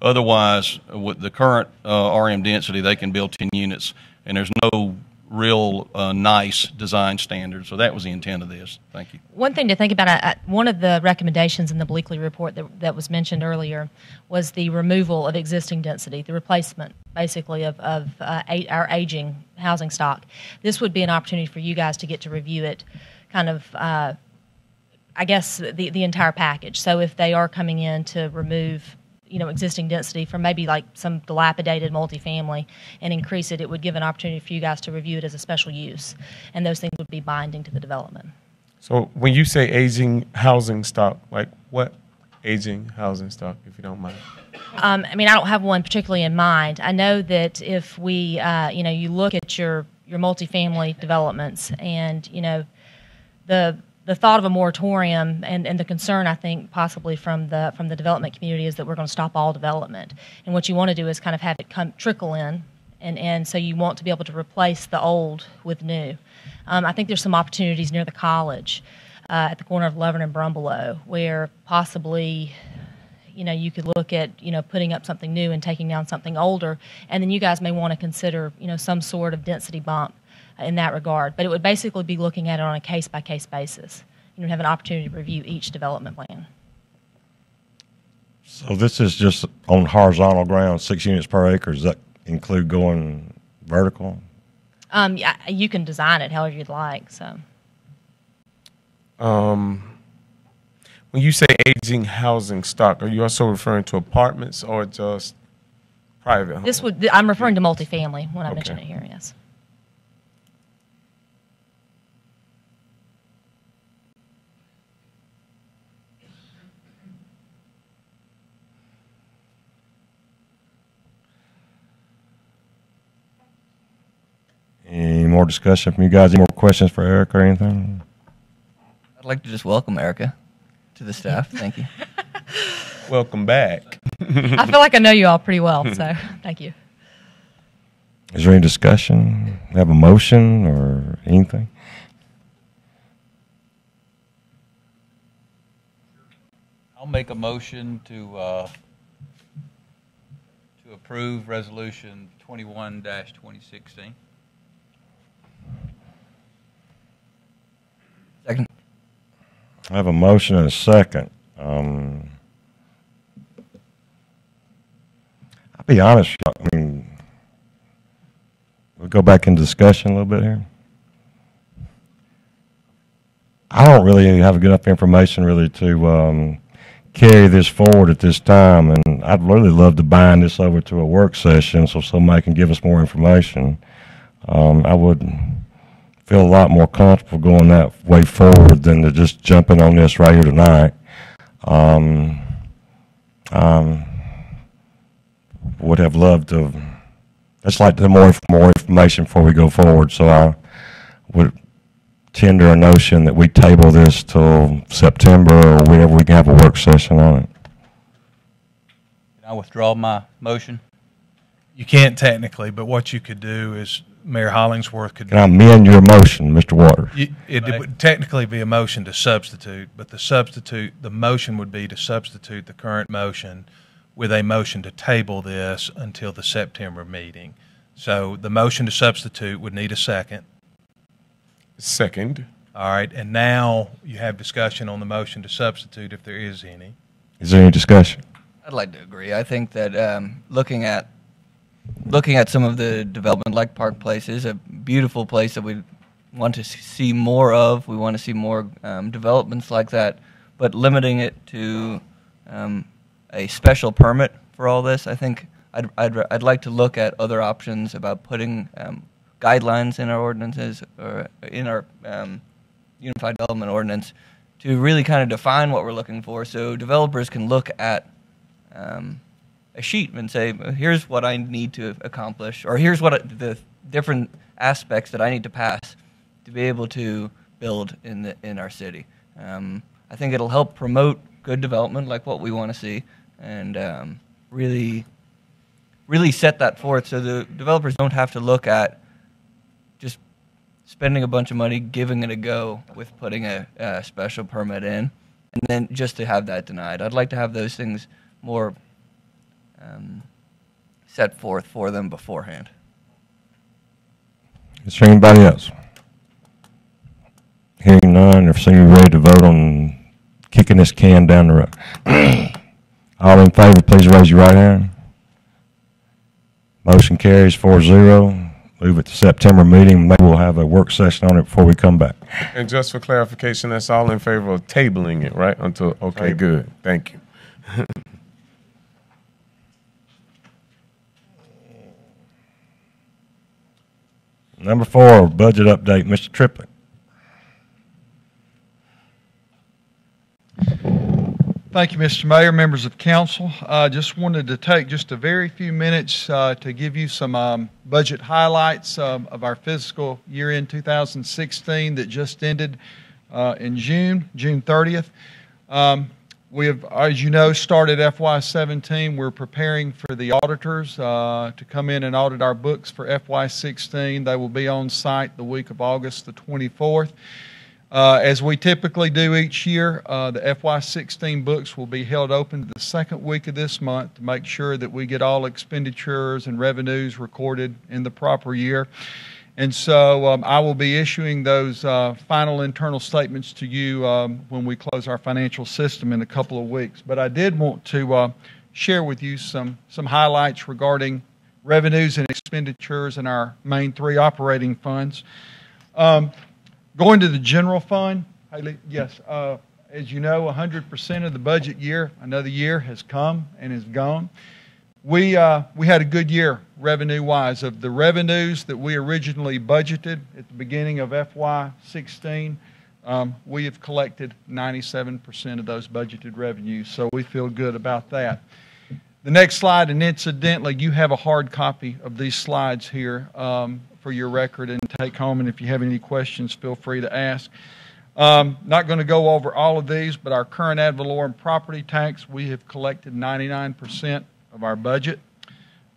Otherwise, with the current RM density, they can build 10 units, and there's no real nice design standards. So that was the intent of this. Thank you. One thing to think about, one of the recommendations in the Bleakley report that was mentioned earlier was the removal of existing density, the replacement, basically, of our aging housing stock. This would be an opportunity for you guys to get to review it, kind of, the entire package. So if they are coming in to remove existing density from maybe like some dilapidated multifamily and increase it, it would give an opportunity for you guys to review it as a special use, and those things would be binding to the development. So when you say aging housing stock, like what aging housing stock, if you don't mind? I mean, I don't have one particularly in mind. I know that if we, you look at your multifamily developments, and the thought of a moratorium and the concern, I think, possibly from the development community is that we're going to stop all development. And what you want to do is kind of have it trickle in, and so you want to be able to replace the old with new. I think there's some opportunities near the college at the corner of Lovern and Brumbelow where possibly you could look at putting up something new and taking down something older, and then you guys may want to consider some sort of density bump in that regard. But it would basically be looking at it on a case-by-case basis. You would have an opportunity to review each development plan. So this is just on horizontal ground, 6 units per acre. Does that include going vertical? Yeah, you can design it however you'd like. So, when you say aging housing stock, are you also referring to apartments or just private homes? I'm referring to multifamily when I mention it here. Yes. Any more discussion from you guys? Any more questions for Eric or anything? I'd like to just welcome Erica to the staff. Thank you. Welcome back. I feel like I know you all pretty well, so thank you. Is there any discussion? Have a motion or anything? I'll make a motion to approve Resolution 21-2016. Second. I have a motion and a second. I'll be honest, I mean, we'll go back in discussion a little bit here. I don't really have enough information really to carry this forward at this time, and I'd really love to bind this over to a work session so somebody can give us more information. I would feel a lot more comfortable going that way forward than to just jumping on this right here tonight. Would have loved to. I'd like to have more information before we go forward. So I would tender a notion that we table this till September or whenever we can have a work session on it. Can I withdraw my motion? You can't technically, but what you could do is Mayor Hollingsworth could. Can I amend your motion, Mr. Waters? It would technically be a motion to substitute, but the motion would be to substitute the current motion with a motion to table this until the September meeting. So the motion to substitute would need a second. Second. All right, and now you have discussion on the motion to substitute if there is any. Is there any discussion? I'd like to agree. I think that looking at some of the development like Park Place is a beautiful place that we want to see more of. We want to see more developments like that, but limiting it to a special permit for all this, I think I'd like to look at other options about putting guidelines in our ordinances or in our Unified Development Ordinance to really kind of define what we're looking for, so developers can look at a sheet and say, here's what I need to accomplish, or here's what the different aspects that I need to pass to be able to build in our city. I think it'll help promote good development like what we want to see, and really set that forth so the developers don't have to look at just spending a bunch of money, giving it a go with putting a special permit in, and then just to have that denied. I'd like to have those things more set forth for them beforehand. Is there anybody else? Hearing none, if you're ready to vote on kicking this can down the road. All in favor, please raise your right hand. Motion carries 4-0. Move it to September meeting. Maybe we'll have a work session on it before we come back. And just for clarification, that's all in favor of tabling it, right? Okay, good. Thank you. Number 4, budget update, Mr. Triplett. Thank you, Mr. Mayor, members of council. Just wanted to take just a very few minutes to give you some budget highlights of our fiscal year end 2016 that just ended in June 30th. We have, as you know, started FY17. We're preparing for the auditors to come in and audit our books for FY16. They will be on site the week of August the 24th. As we typically do each year, the FY16 books will be held open the second week of this month to make sure that we get all expenditures and revenues recorded in the proper year. And so I will be issuing those final internal statements to you when we close our financial system in a couple of weeks. But I did want to share with you some highlights regarding revenues and expenditures in our main 3 operating funds. Going to the general fund, Haley, yes, as you know, 100% of the budget year, another year has come and is gone. We had a good year revenue-wise. Of the revenues that we originally budgeted at the beginning of FY16, we have collected 97% of those budgeted revenues, so we feel good about that. The next slide, and incidentally, you have a hard copy of these slides here for your record and take home, and if you have any questions, feel free to ask. Not going to go over all of these, but our current ad valorem property tax, we have collected 99% of our budget.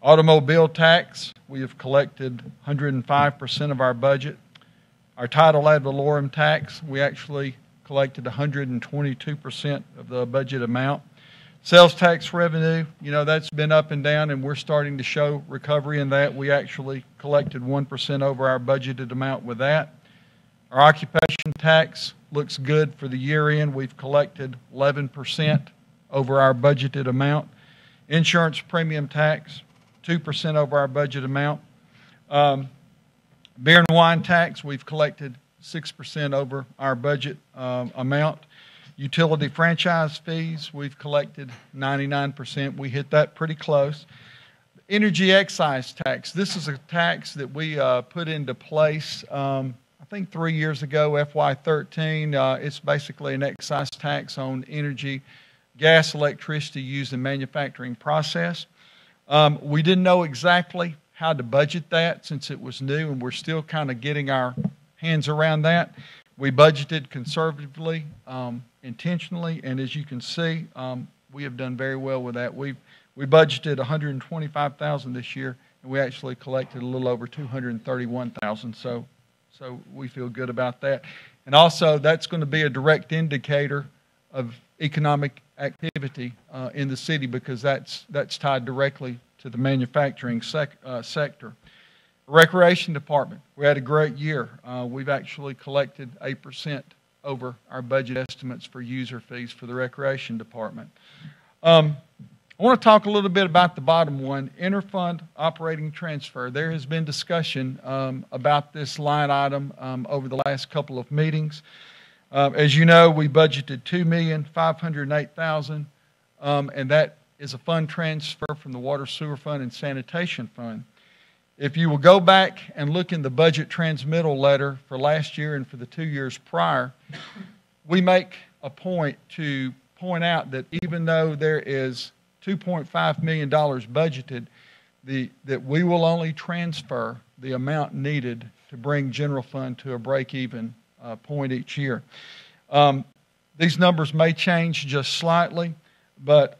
Automobile tax, we have collected 105% of our budget. Our title ad valorem tax, we actually collected 122% of the budget amount. Sales tax revenue, you know, that's been up and down, and we're starting to show recovery in that. We actually collected 1% over our budgeted amount with that. Our occupation tax looks good for the year end. We've collected 11% over our budgeted amount. Insurance premium tax, 2% over our budget amount. Beer and wine tax, we've collected 6% over our budget amount. Utility franchise fees, we've collected 99%. We hit that pretty close. Energy excise tax, this is a tax that we put into place, I think 3 years ago, FY13. It's basically an excise tax on energy, gas, electricity used in manufacturing process. We didn't know exactly how to budget that since it was new, and we're still kind of getting our hands around that. We budgeted conservatively, intentionally, and as you can see, we have done very well with that. We budgeted $125,000 this year, and we actually collected a little over $231,000. So we feel good about that. And also, that's going to be a direct indicator of economic activity in the city because that's tied directly to the manufacturing sector. Recreation Department, we had a great year. We've actually collected 8% over our budget estimates for user fees for the Recreation Department. I want to talk a little bit about the bottom one, interfund operating transfer. There has been discussion about this line item over the last couple of meetings. As you know, we budgeted $2,508,000, and that is a fund transfer from the Water Sewer Fund and Sanitation Fund. If you will go back and look in the budget transmittal letter for last year and for the 2 years prior, we make a point to point out that even though there is $2.5 million budgeted, that we will only transfer the amount needed to bring general fund to a break-even point each year. These numbers may change just slightly, but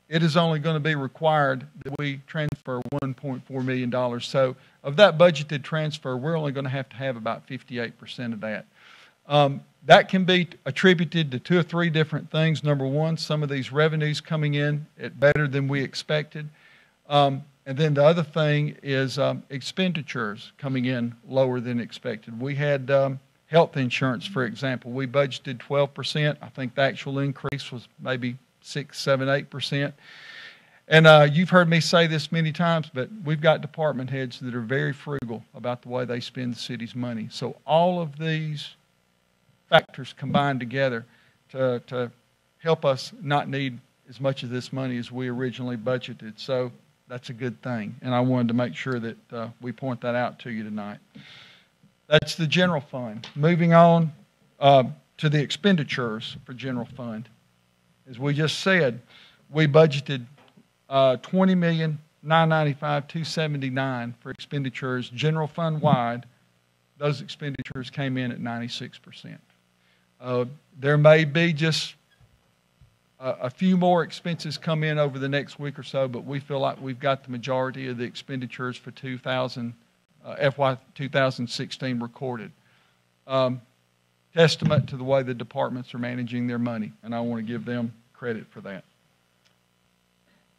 it is only going to be required that we transfer $1.4 million. So of that budgeted transfer, we're only going to have about 58% of that. That can be attributed to 2 or 3 different things. Number one, some of these revenues coming in at better than we expected. And then the other thing is expenditures coming in lower than expected. We had health insurance, for example. We budgeted 12%. I think the actual increase was maybe 6, 7, 8%. And you've heard me say this many times, but we've got department heads that are very frugal about the way they spend the city's money. So all of these factors combined together to help us not need as much of this money as we originally budgeted. So that's a good thing. And I wanted to make sure that we point that out to you tonight. That's the general fund. Moving on to the expenditures for general fund. As we just said, we budgeted $20,995,279 for expenditures general fund wide. Those expenditures came in at 96%. There may be just a few more expenses come in over the next week or so, but we feel like we've got the majority of the expenditures for FY 2016 recorded. Testament to the way the departments are managing their money, and I want to give them credit for that.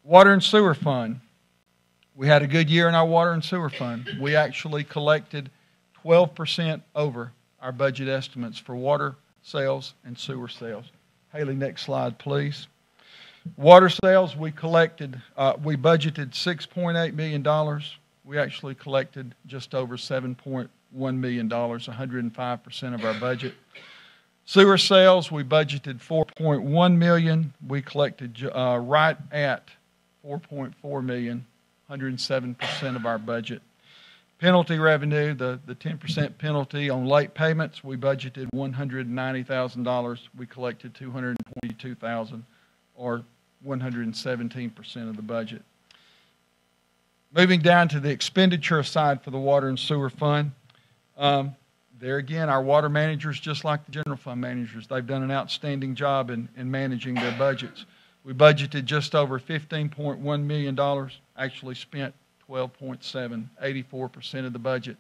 Water and sewer fund. We had a good year in our water and sewer fund. We actually collected 12% over our budget estimates for water sales and sewer sales. Haley, next slide, please. Water sales, we budgeted $6.8 million. We actually collected just over $7.1 million, 105% of our budget. Sewer sales, we budgeted $4.1 million. We collected right at $4.4 million, 107% of our budget. Penalty revenue, the 10% penalty on late payments, we budgeted $190,000. We collected $222,000, or 117% of the budget. Moving down to the expenditure side for the water and sewer fund, there again, our water managers, just like the general fund managers, they've done an outstanding job in managing their budgets. We budgeted just over $15.1 million, actually spent 12.7, 84% of the budget.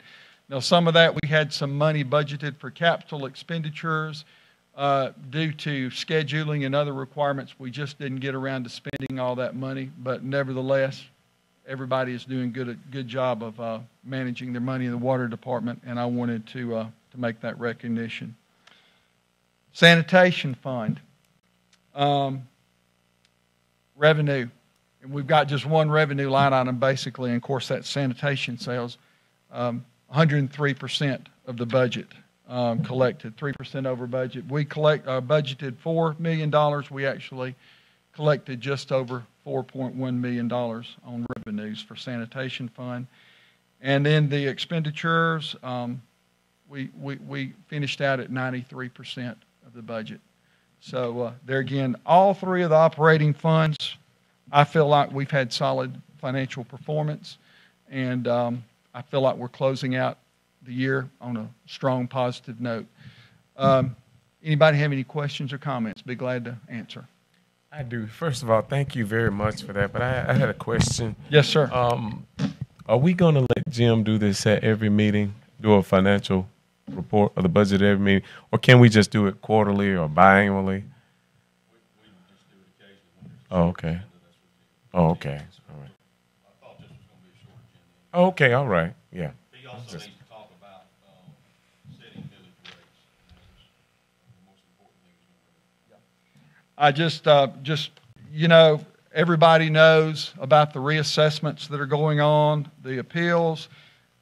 Now, some of that, we had some money budgeted for capital expenditures due to scheduling and other requirements. We just didn't get around to spending all that money, but nevertheless, everybody is doing a good job of managing their money in the water department, and I wanted to make that recognition. Sanitation fund. Revenue. And we've got just one revenue line item, basically, and of course that's sanitation sales. 103% of the budget collected, 3% over budget. We budgeted $4 million. We actually collected just over $4.1 million on revenues for sanitation fund. And then the expenditures, we finished out at 93% of the budget. So there again, all three of the operating funds, I feel like we've had solid financial performance, and I feel like we're closing out the year on a strong, positive note. Anybody have any questions or comments? Be glad to answer. I do. First of all, thank you very much for that, but I had a question. Yes, sir. Are we going to let Jim do this at every meeting, do a financial report of the budget at every meeting, or can we just do it quarterly or biannually? Oh, okay. Oh, okay. All right. I thought this was going to be a short agenda. Oh, okay. All right. Yeah. He also needs to talk about setting millage rates. The most important thing is I just, everybody knows about the reassessments that are going on, the appeals,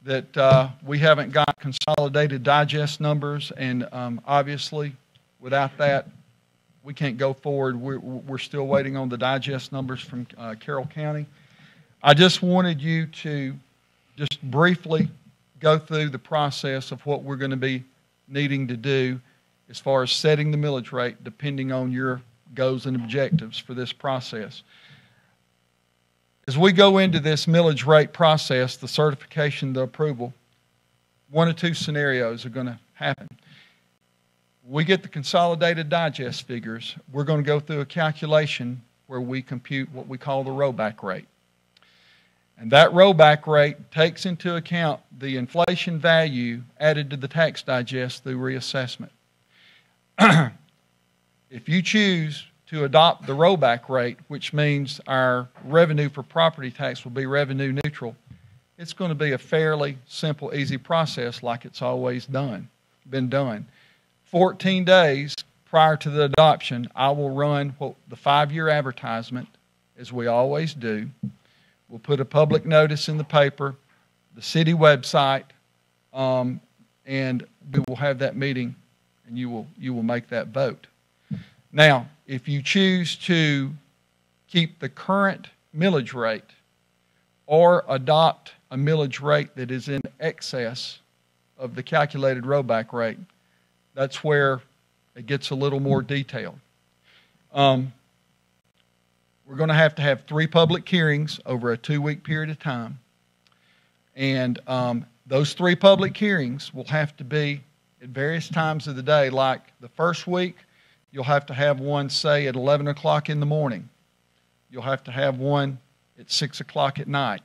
that we haven't got consolidated digest numbers, and obviously, without that, we can't go forward. We're still waiting on the digest numbers from Carroll County. I just wanted you to just briefly go through the process of what we're going to be needing to do as far as setting the millage rate, depending on your goals and objectives for this process. As we go into this millage rate process, the certification, the approval, one of two scenarios are going to happen. We get the consolidated digest figures. We're going to go through a calculation where we compute what we call the rollback rate. And that rollback rate takes into account the inflation value added to the tax digest through reassessment. If you choose to adopt the rollback rate, which means our revenue for property tax will be revenue neutral, it's going to be a fairly simple, easy process like it's always been done. 14 days prior to the adoption, I will run the 5-year advertisement, as we always do. We'll put a public notice in the paper, the city website, and we will have that meeting, and you will make that vote. Now, if you choose to keep the current millage rate, or adopt a millage rate that is in excess of the calculated rollback rate. That's where it gets a little more detailed. We're going to have 3 public hearings over a 2-week period of time. And those 3 public hearings will have to be at various times of the day. Like the first week, you'll have to have one, say, at 11 o'clock in the morning. You'll have to have one at 6 o'clock at night.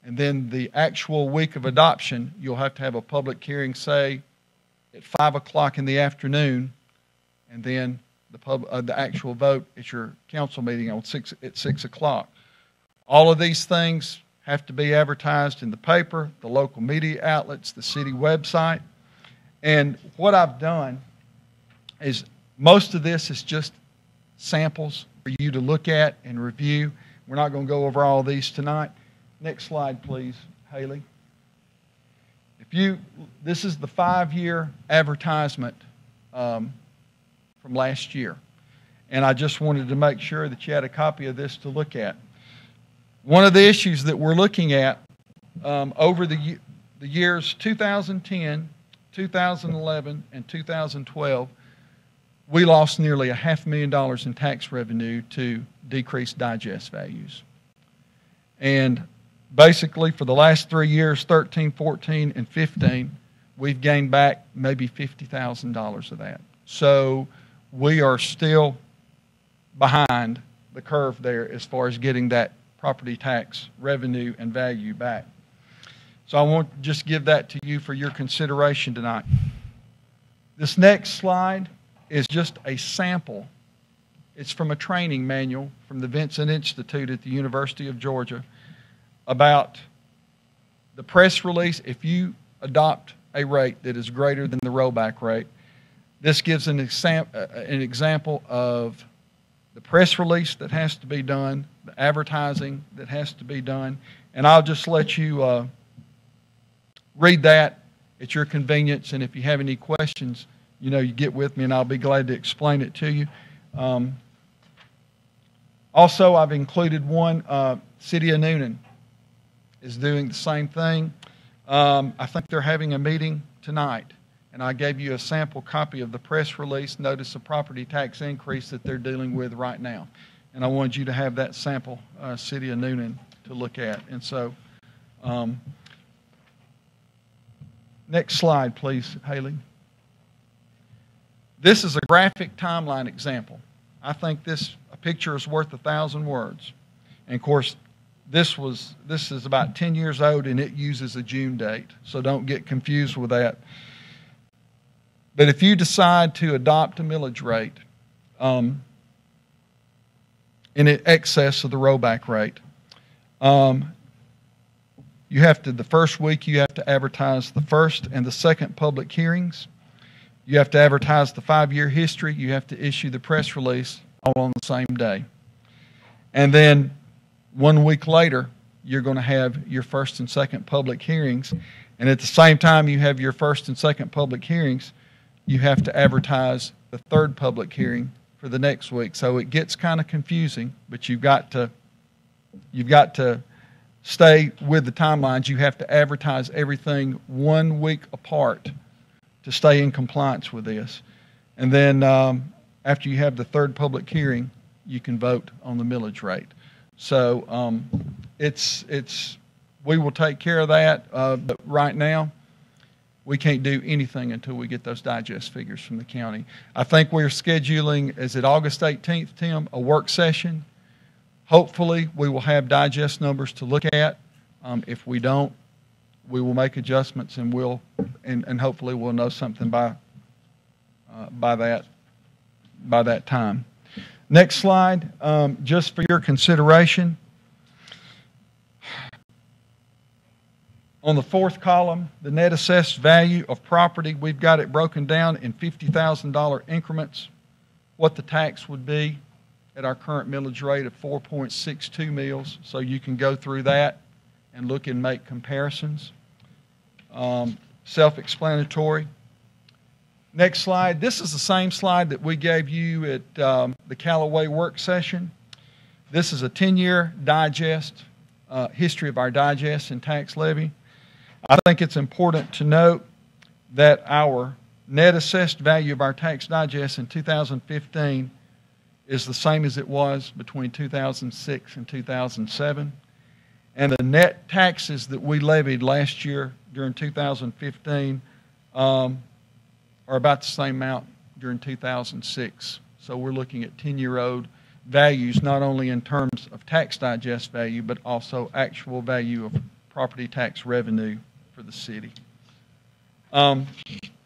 And then the actual week of adoption, you'll have to have a public hearing, say, at 5 o'clock in the afternoon, and then the actual vote at your council meeting at 6 o'clock. All of these things have to be advertised in the paper, the local media outlets, the city website. And what I've done is most of this is just samples for you to look at and review. We're not going to go over all these tonight. Next slide, please, Haley. This is the 5-year advertisement from last year. And I just wanted to make sure that you had a copy of this to look at. One of the issues that we're looking at over the years 2010, 2011, and 2012, we lost nearly $500,000 in tax revenue to decreased digest values. And basically, for the last 3 years, 13, 14, and 15, we've gained back maybe $50,000 of that. So we are still behind the curve there as far as getting that property tax revenue and value back. So I want to just give that to you for your consideration tonight. This next slide is just a sample. It's from a training manual from the Vincent Institute at the University of Georgia about the press release. If you adopt a rate that is greater than the rollback rate, this gives an example of the press release that has to be done, the advertising that has to be done, and I'll just let you read that at your convenience, and if you have any questions, you get with me and I'll be glad to explain it to you. Also, I've included one. City of Noonan is doing the same thing. I think they're having a meeting tonight, and I gave you a sample copy of the press release, notice of property tax increase that they're dealing with right now. And I wanted you to have that sample, City of Noonan, to look at. And so, next slide, please, Haley. This is a graphic timeline example. I think a picture is worth 1,000 words. And of course, this is about 10 years old and it uses a June date. So don't get confused with that. But if you decide to adopt a millage rate in excess of the rollback rate, the first week you have to advertise the first and the second public hearings. You have to advertise the 5-year history. You have to issue the press release all on the same day. And then 1 week later, you're going to have your first and second public hearings. And at the same time you have your first and second public hearings, you have to advertise the third public hearing for the next week. So it gets kind of confusing, but you've got to stay with the timelines. You have to advertise everything 1 week apart to stay in compliance with this. And then after you have the third public hearing, you can vote on the millage rate. So we will take care of that, but right now we can't do anything until we get those digest figures from the county. I think we're scheduling, is it August 18th, Tim, a work session? Hopefully we will have digest numbers to look at. If we don't, we will make adjustments and hopefully we'll know something by that time. Next slide, just for your consideration. On the fourth column, the net assessed value of property, we've got it broken down in $50,000 increments, what the tax would be at our current millage rate of 4.62 mils. So you can go through that and look and make comparisons. Self-explanatory. Next slide. This is the same slide that we gave you at the Callaway work session. This is a 10-year digest history of our digest and tax levy. I think it's important to note that our net assessed value of our tax digest in 2015 is the same as it was between 2006 and 2007. And the net taxes that we levied last year during 2015 are about the same amount during 2006. So we're looking at 10-year-old values, not only in terms of tax digest value, but also actual value of property tax revenue for the city.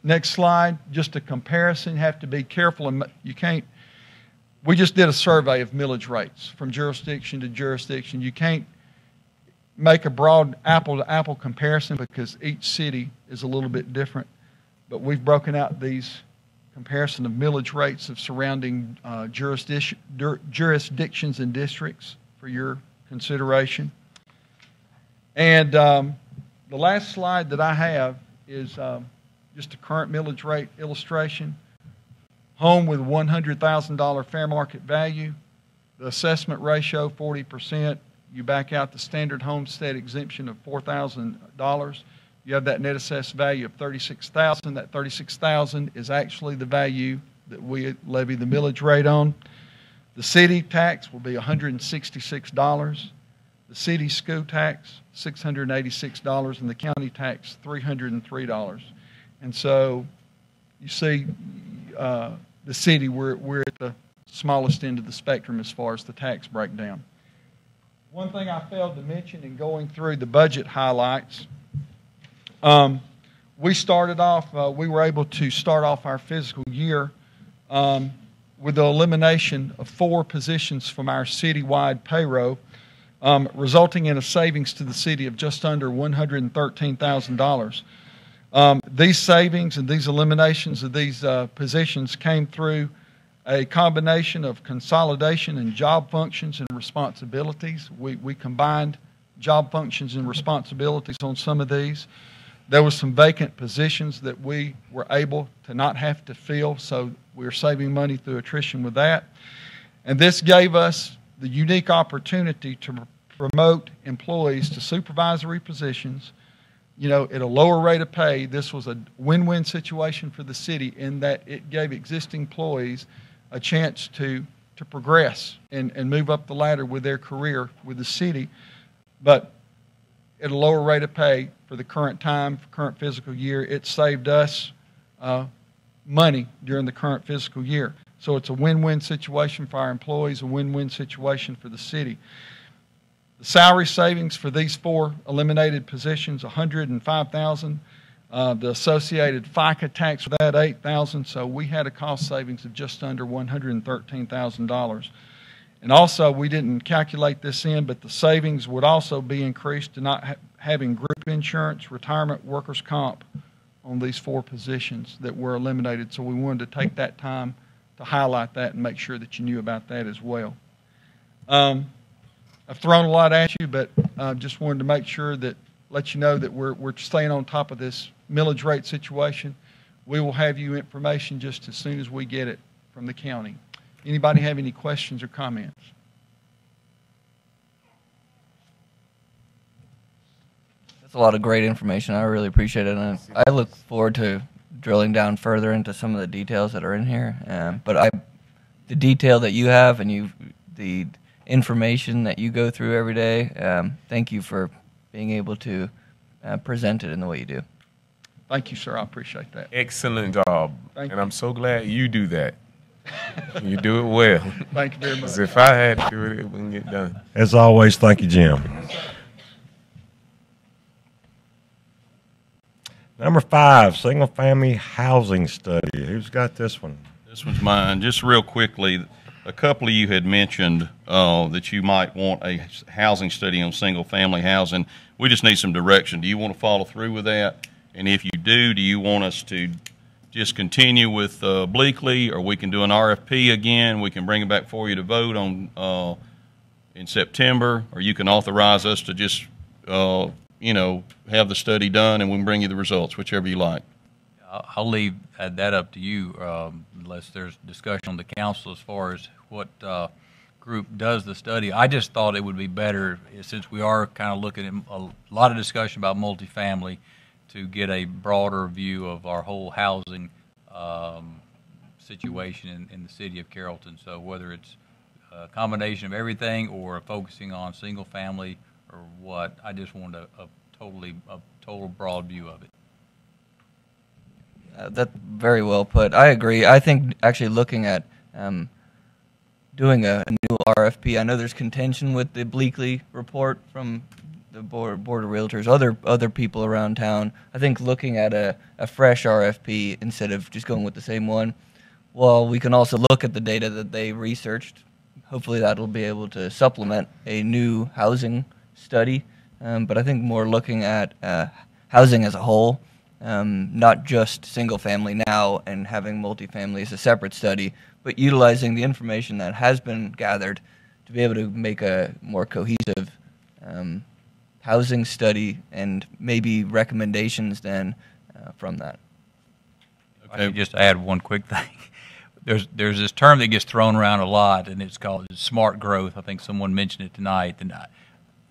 Next slide, just a comparison. You have to be careful, and you can't. We just did a survey of millage rates from jurisdiction to jurisdiction. You can't make a broad apple-to-apple comparison because each city is a little bit different. But we've broken out these comparison of millage rates of surrounding jurisdictions and districts for your consideration. And the last slide that I have is just a current millage rate illustration. Home with $100,000 fair market value, the assessment ratio 40%. You back out the standard homestead exemption of $4,000. You have that net assessed value of $36,000. That $36,000 is actually the value that we levy the millage rate on. The city tax will be $166. The city school tax $686, and the county tax $303. And so you see the city, we're at the smallest end of the spectrum as far as the tax breakdown. One thing I failed to mention in going through the budget highlights, we started off, we were able to start off our fiscal year with the elimination of 4 positions from our citywide payroll, resulting in a savings to the city of just under $113,000. These savings and these eliminations of these positions came through a combination of consolidation and job functions and responsibilities. We combined job functions and responsibilities on some of these. There were some vacant positions that we were able to not have to fill, so we were saving money through attrition with that. And this gave us the unique opportunity to promote employees to supervisory positions, you know, at a lower rate of pay. This was a win-win situation for the city in that it gave existing employees a chance to progress and move up the ladder with their career with the city, but at a lower rate of pay for the current time, for current fiscal year. It saved us money during the current fiscal year. So it's a win-win situation for our employees, a win-win situation for the city. The salary savings for these 4 eliminated positions, $105,000. The associated FICA tax for that, $8,000. So we had a cost savings of just under $113,000. And also, we didn't calculate this in, but the savings would also be increased to not having group insurance, retirement, workers' comp on these 4 positions that were eliminated. So we wanted to take that time to highlight that and make sure that you knew about that as well. I've thrown a lot at you, but just wanted to make sure that, let you know that we're staying on top of this millage rate situation. We will have you information just as soon as we get it from the county. Anybody have any questions or comments? That's a lot of great information. I really appreciate it, and I look forward to drilling down further into some of the details that are in here. But the detail that you have and the information that you go through every day, thank you for being able to present it in the way you do. Thank you, sir. I appreciate that. Excellent job. Thank and you. I'm so glad you do that. You do it well. Thank you very much. 'Cause if I had to do it, it wouldn't get done. As always, thank you, Jim. Number 5, single-family housing study. Who's got this one? This one's mine. Just real quickly, a couple of you had mentioned that you might want a housing study on single-family housing. We just need some direction. Do you want to follow through with that? And if you do you want us to just continue with Bleakley, or we can do an RFP again? We can bring it back for you to vote on in September, or you can authorize us to just, have the study done and we can bring you the results, whichever you like. I'll leave that up to you, unless there's discussion on the council as far as what group does the study. I just thought it would be better, since we are kind of looking at a lot of discussion about multifamily, to get a broader view of our whole housing situation in the city of Carrollton. So whether it's a combination of everything or focusing on single family or what, I just wanted a total broad view of it. That's very well put. I agree. I think actually looking at doing a new RFP, I know there's contention with the Bleakley report from the board of realtors, other people around town. I think looking at a fresh RFP instead of just going with the same one, well, we can also look at the data that they researched. Hopefully that'll be able to supplement a new housing study. But I think more looking at housing as a whole, not just single family now and having multifamily as a separate study, but utilizing the information that has been gathered to be able to make a more cohesive housing study and maybe recommendations then from that. Okay, just add one quick thing. There's this term that gets thrown around a lot, and it's called smart growth. I think someone mentioned it tonight, and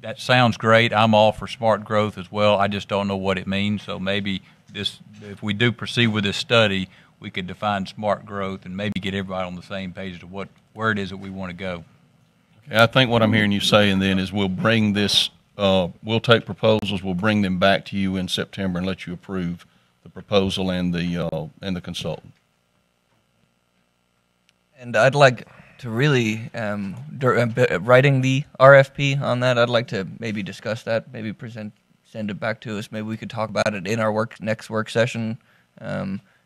that sounds great. I'm all for smart growth as well. I just don't know what it means. So maybe if we do proceed with this study, we could define smart growth and maybe get everybody on the same page to where it is that we want to go. Okay, I think what I'm hearing you saying then is we'll bring this, we'll take proposals, we'll bring them back to you in September and let you approve the proposal and the consultant. And I'd like to really, writing the RFP on that, I'd like to maybe discuss that, maybe send it back to us. Maybe we could talk about it in our next work session,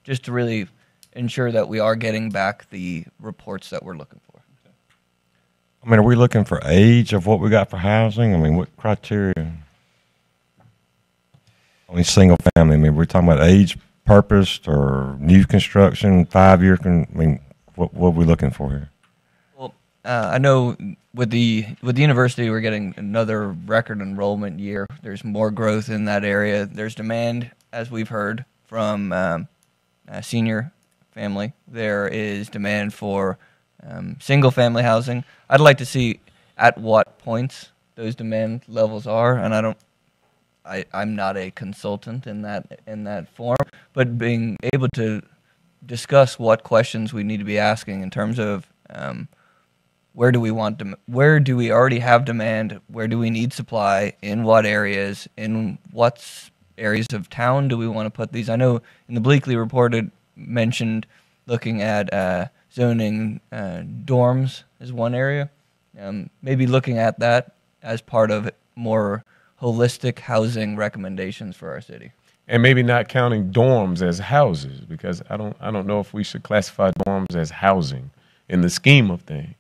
just to really ensure that we are getting back the reports that we're looking for. I mean, are we looking for age of what we got for housing? I mean, what criteria? Only single family. I mean, we're talking about age purposed or new construction, 5-year. I mean, what are we looking for here? Well, I know with the university, we're getting another record enrollment year. There's more growth in that area. There's demand, as we've heard, from senior family. There is demand for single-family housing. I'd like to see at what points those demand levels are, and I'm not a consultant in that form, but being able to discuss what questions we need to be asking in terms of where do we already have demand, where do we need supply, in what areas, in what areas of town do we want to put these. I know in the Bleakley report it mentioned looking at zoning dorms as one area, maybe looking at that as part of more holistic housing recommendations for our city. And maybe not counting dorms as houses, because I don't know if we should classify dorms as housing in the scheme of things.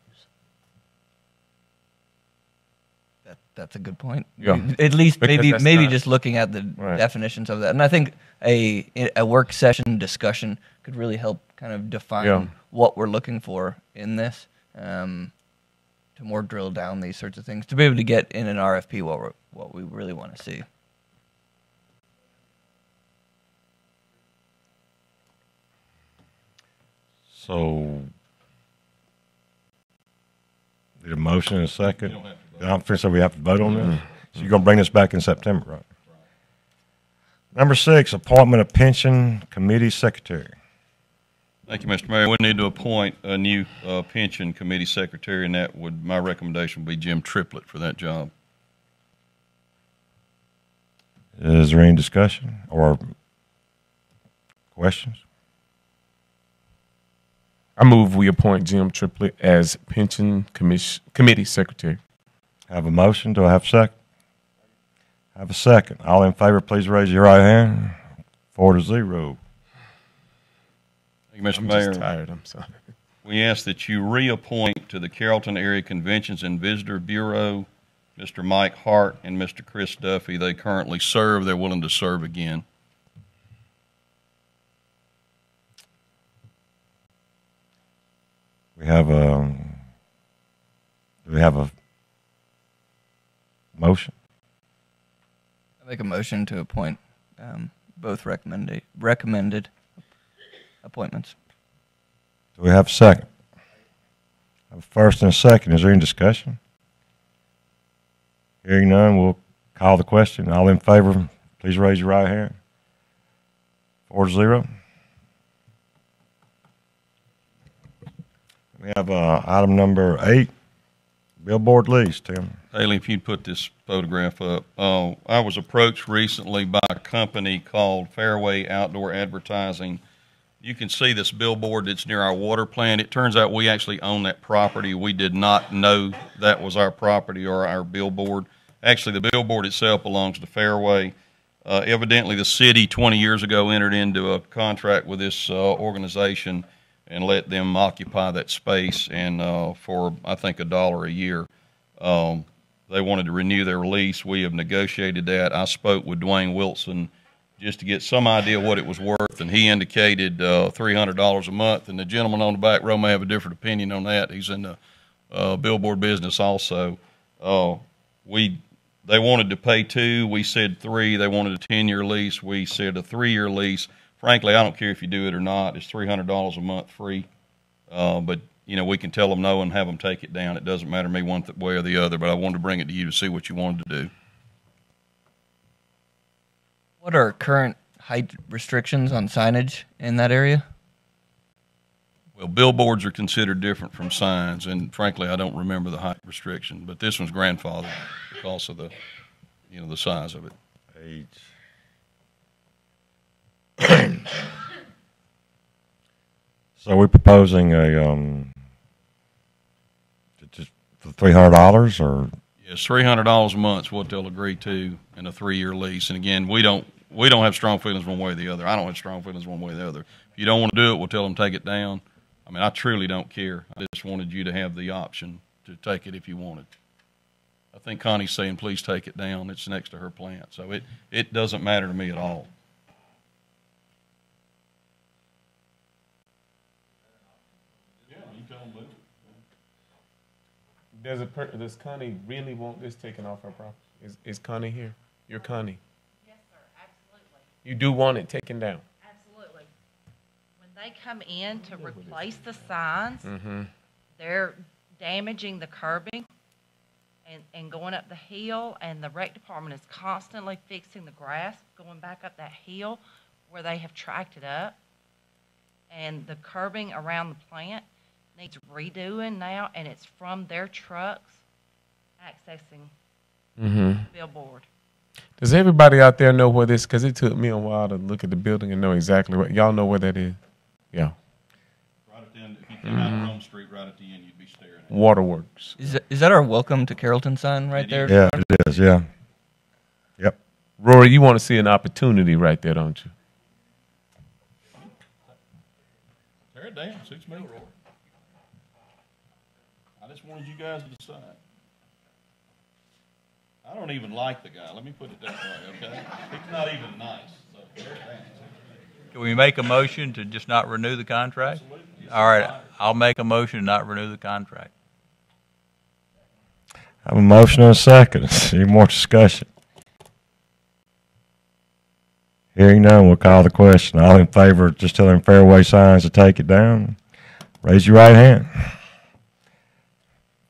That's a good point. Yeah. At least Because maybe not, just looking at the right. definitions of that, and I think a work session discussion could really help kind of define what we're looking for in this, to more drill down these sorts of things, to be able to get in an RFP what we really want to see. So, need a motion and a second? I don't think so. We have to vote on this? So you're going to bring this back in September, right? Number 6, appointment of pension committee secretary. Thank you, Mr. Mayor. We need to appoint a new pension committee secretary, and my recommendation would be Jim Triplett for that job. Is there any discussion or questions? I move we appoint Jim Triplett as pension committee secretary. Have a motion. Do I have a second? Have a second. All in favor, please raise your right hand. 4-0. Thank you, Mr. I'm Mayor. just tired. I'm sorry. We ask that you reappoint to the Carrollton Area Conventions and Visitor Bureau Mr. Mike Hart and Mr. Chris Duffy. They currently serve. They're willing to serve again. Do we have a motion? I make a motion to appoint both recommended appointments. Do we have a second? A first and a second. Is there any discussion? Hearing none, we'll call the question. All in favor, please raise your right hand. 4-0. We have item number 8, billboard lease. Tim. Haley, if you'd put this photograph up. I was approached recently by a company called Fairway Outdoor Advertising. You can see this billboard that's near our water plant. It turns out we actually own that property. We did not know that was our property or our billboard. Actually, the billboard itself belongs to Fairway. Evidently, the city 20 years ago entered into a contract with this organization and let them occupy that space, and for, I think, $1 a year. They wanted to renew their lease. We have negotiated that. I spoke with Dwayne Wilson just to get some idea what it was worth, and he indicated $300 a month, and the gentleman on the back row may have a different opinion on that. He's in the billboard business also. They wanted to pay 2. We said 3. They wanted a 10-year lease. We said a 3-year lease. Frankly, I don't care if you do it or not. It's $300 a month free. But, you know, we can tell them no and have them take it down. It doesn't matter to me one way or the other, but I wanted to bring it to you to see what you wanted to do. What are current height restrictions on signage in that area? Well, billboards are considered different from signs, and frankly, I don't remember the height restriction, but this one's grandfathered because of the, you know, the size of it. Age. So we're proposing a just for $300 or? Yes, $300 a month is what they'll agree to in a 3-year lease. And again, we don't have strong feelings one way or the other. I don't have strong feelings one way or the other. If you don't want to do it, we'll tell them take it down. I mean, I truly don't care. I just wanted you to have the option to take it if you wanted. I think Connie's saying, please take it down. It's next to her plant. So it doesn't matter to me at all. Yeah, you tell them, does Connie really want this taken off her property? Is Connie here? You're Connie. Yes, sir, absolutely. You do want it taken down? Absolutely. When they come in to replace the signs, Mm-hmm. they're damaging the curbing and going up the hill, and the rec department is constantly fixing the grass going back up that hill where they have tracked it up. And the curbing around the plant needs redoing now, and it's from their trucks accessing the billboard. Does everybody out there know where this, because it took me a while to look at the building and know exactly what, y'all know where that is? Yeah. Right at the end, if you came out of Rome Street, right at the end, you'd be staring at it. Waterworks. Is that our welcome to Carrollton sign right there? Yeah, it is, yeah. Yep. Rory, you want to see an opportunity right there, don't you? Tear it down, suits me. I just wanted you guys to decide. I don't even like the guy. Let me put it that way, okay? He's not even nice. So tear it down. Can we make a motion to just not renew the contract? Absolutely. All right, I'll make a motion to not renew the contract. I have a motion and a second. Any more discussion? Hearing none, we'll call the question. All in favor of just telling Fairway Signs to take it down, raise your right hand.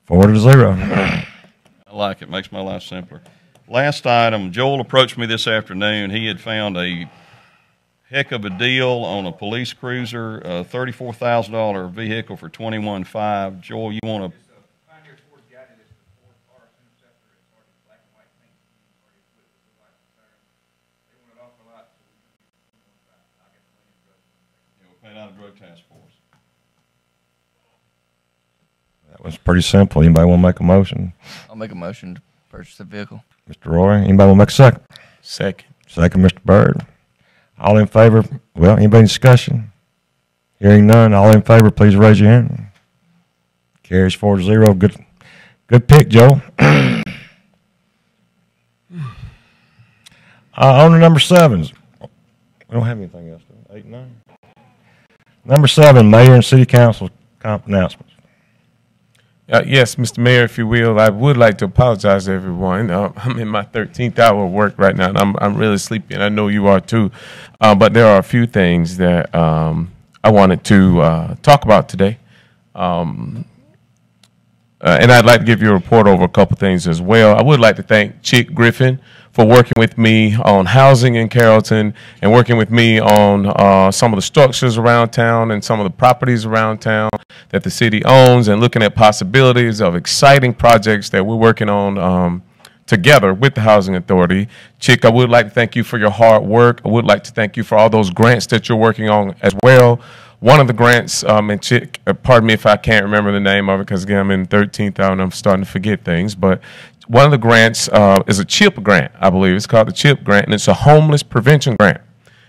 4-0. I like it. Makes my life simpler. Last item, Joel approached me this afternoon. He had found a heck of a deal on a police cruiser, a $34,000 vehicle for $21,500. Joel, you want to? Paid out of drug task force. That was pretty simple. Anybody want to make a motion? I'll make a motion to purchase the vehicle. Mr. Roy, anybody want to make a second? Second. Second, Mr. Byrd. All in favor? Well, anybody in discussion? Hearing none, all in favor, please raise your hand. Carries 4-0. Good pick, Joe. On to number 7. We don't have anything else, do we? 8 and 9. Number 7, Mayor and City Council announcements. Yes, Mr. Mayor, if you will, I would like to apologize to everyone. I'm in my 13th hour of work right now, and I'm really sleepy, and I know you are too. But there are a few things that I wanted to talk about today. and I'd like to give you a report over a couple things as well. I would like to thank Chick Griffin for working with me on housing in Carrollton and working with me on some of the structures around town and some of the properties around town that the city owns, and looking at possibilities of exciting projects that we're working on together with the Housing Authority. Chick, I would like to thank you for your hard work. I would like to thank you for all those grants that you're working on as well. One of the grants, and Chick, pardon me if I can't remember the name of it, because again, I'm in 13th hour and I'm starting to forget things, but one of the grants is a CHIP grant, I believe. It's called the CHIP grant, and it's a homeless prevention grant.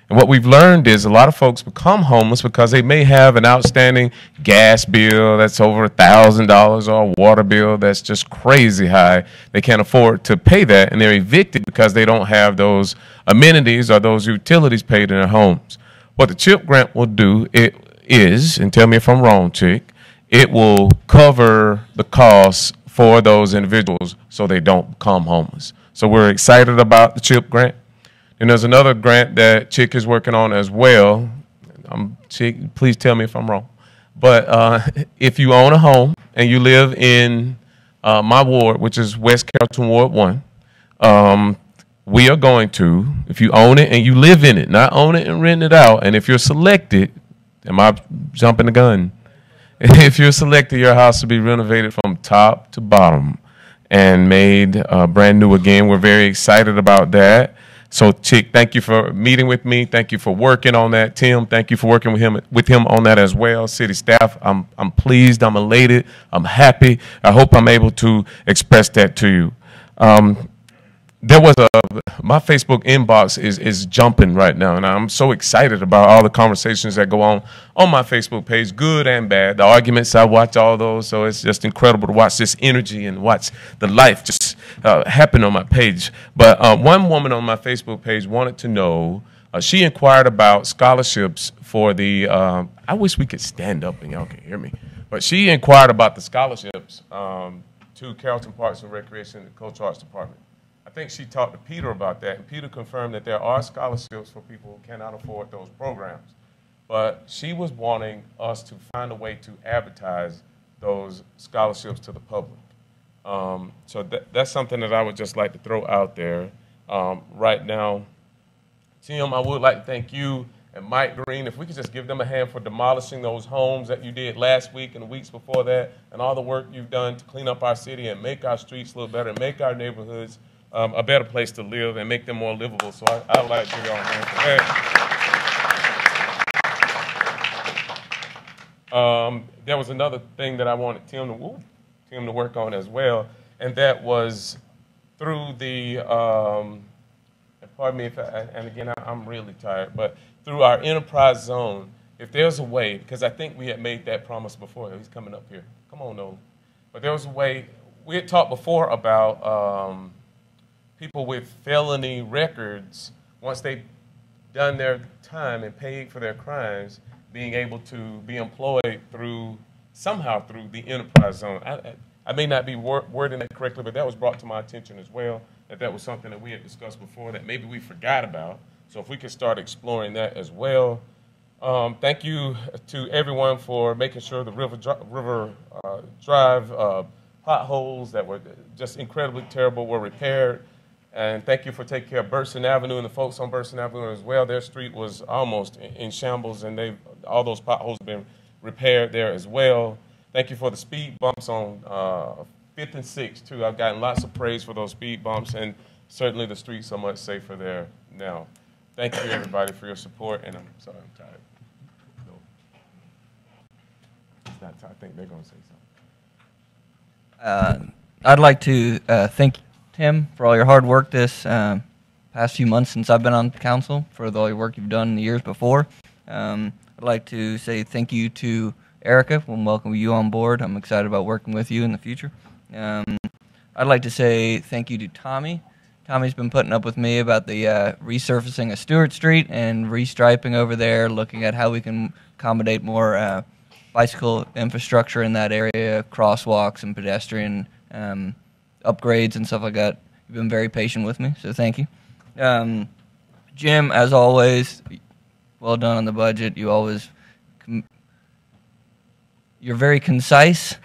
And what we've learned is a lot of folks become homeless because they may have an outstanding gas bill that's over $1,000 or a water bill that's just crazy high. They can't afford to pay that, and they're evicted because they don't have those amenities or those utilities paid in their homes. What the CHIP grant will do is, and tell me if I'm wrong, Chick, it will cover the costs for those individuals so they don't become homeless. So we're excited about the CHIP grant. And there's another grant that Chick is working on as well. Chick, please tell me if I'm wrong. But if you own a home and you live in my ward, which is West Carrollton Ward 1, we are going to, if you own it and you live in it, not own it and rent it out, and if you're selected, am I jumping the gun? If you're selected, your house will be renovated from top to bottom and made brand new again. We're very excited about that. So, Chick, thank you for meeting with me. Thank you for working on that. Tim, thank you for working with him on that as well. City staff, I'm pleased. I'm elated. I'm happy. I hope I'm able to express that to you. My Facebook inbox is jumping right now, and I'm so excited about all the conversations that go on my Facebook page, good and bad. The arguments, I watch all those, so it's just incredible to watch this energy and watch the life just happen on my page. But one woman on my Facebook page wanted to know, she inquired about scholarships for the, I wish we could stand up and y'all can hear me, but she inquired about the scholarships to Carrollton Parks and Recreation and Cultural Arts Department. I think she talked to Peter about that, and Peter confirmed that there are scholarships for people who cannot afford those programs. But she was wanting us to find a way to advertise those scholarships to the public. So that's something that I would just like to throw out there right now. Tim, I would like to thank you and Mike Green. If we could just give them a hand for demolishing those homes that you did last week and the weeks before that, and all the work you've done to clean up our city and make our streets look better, and make our neighborhoods a better place to live and make them more livable. So I would like to give y'all a hand for that. There was another thing that I wanted Tim to work on as well, and that was through the, pardon me if and again, I'm really tired, but through our enterprise zone, if there's a way, because I think we had made that promise before. He's coming up here. Come on, Noel. But there was a way, we had talked before about people with felony records, once they've done their time and paid for their crimes, being able to be employed somehow through the enterprise zone. I may not be wording that correctly, but that was brought to my attention as well, that was something that we had discussed before that maybe we forgot about. So if we could start exploring that as well. Thank you to everyone for making sure the River Drive potholes that were just incredibly terrible were repaired. And thank you for taking care of Burson Avenue and the folks on Burson Avenue as well. Their street was almost in shambles, and all those potholes have been repaired there as well. Thank you for the speed bumps on 5th and 6th, too. I've gotten lots of praise for those speed bumps, and certainly the streets are much safer there now. Thank you, everybody, for your support, and I'm sorry, I'm tired. No. It's not tired. I think they're going to say something. I'd like to thank Tim for all your hard work this past few months since I've been on council, for all your work you've done in the years before. I'd like to say thank you to Erica. We'll welcome you on board. I'm excited about working with you in the future. I'd like to say thank you to Tommy. Tommy's been putting up with me about the resurfacing of Stewart Street and restriping over there, looking at how we can accommodate more bicycle infrastructure in that area, crosswalks and pedestrian upgrades and stuff like that. You've been very patient with me, so thank you. Jim, as always, well done on the budget. You're very concise,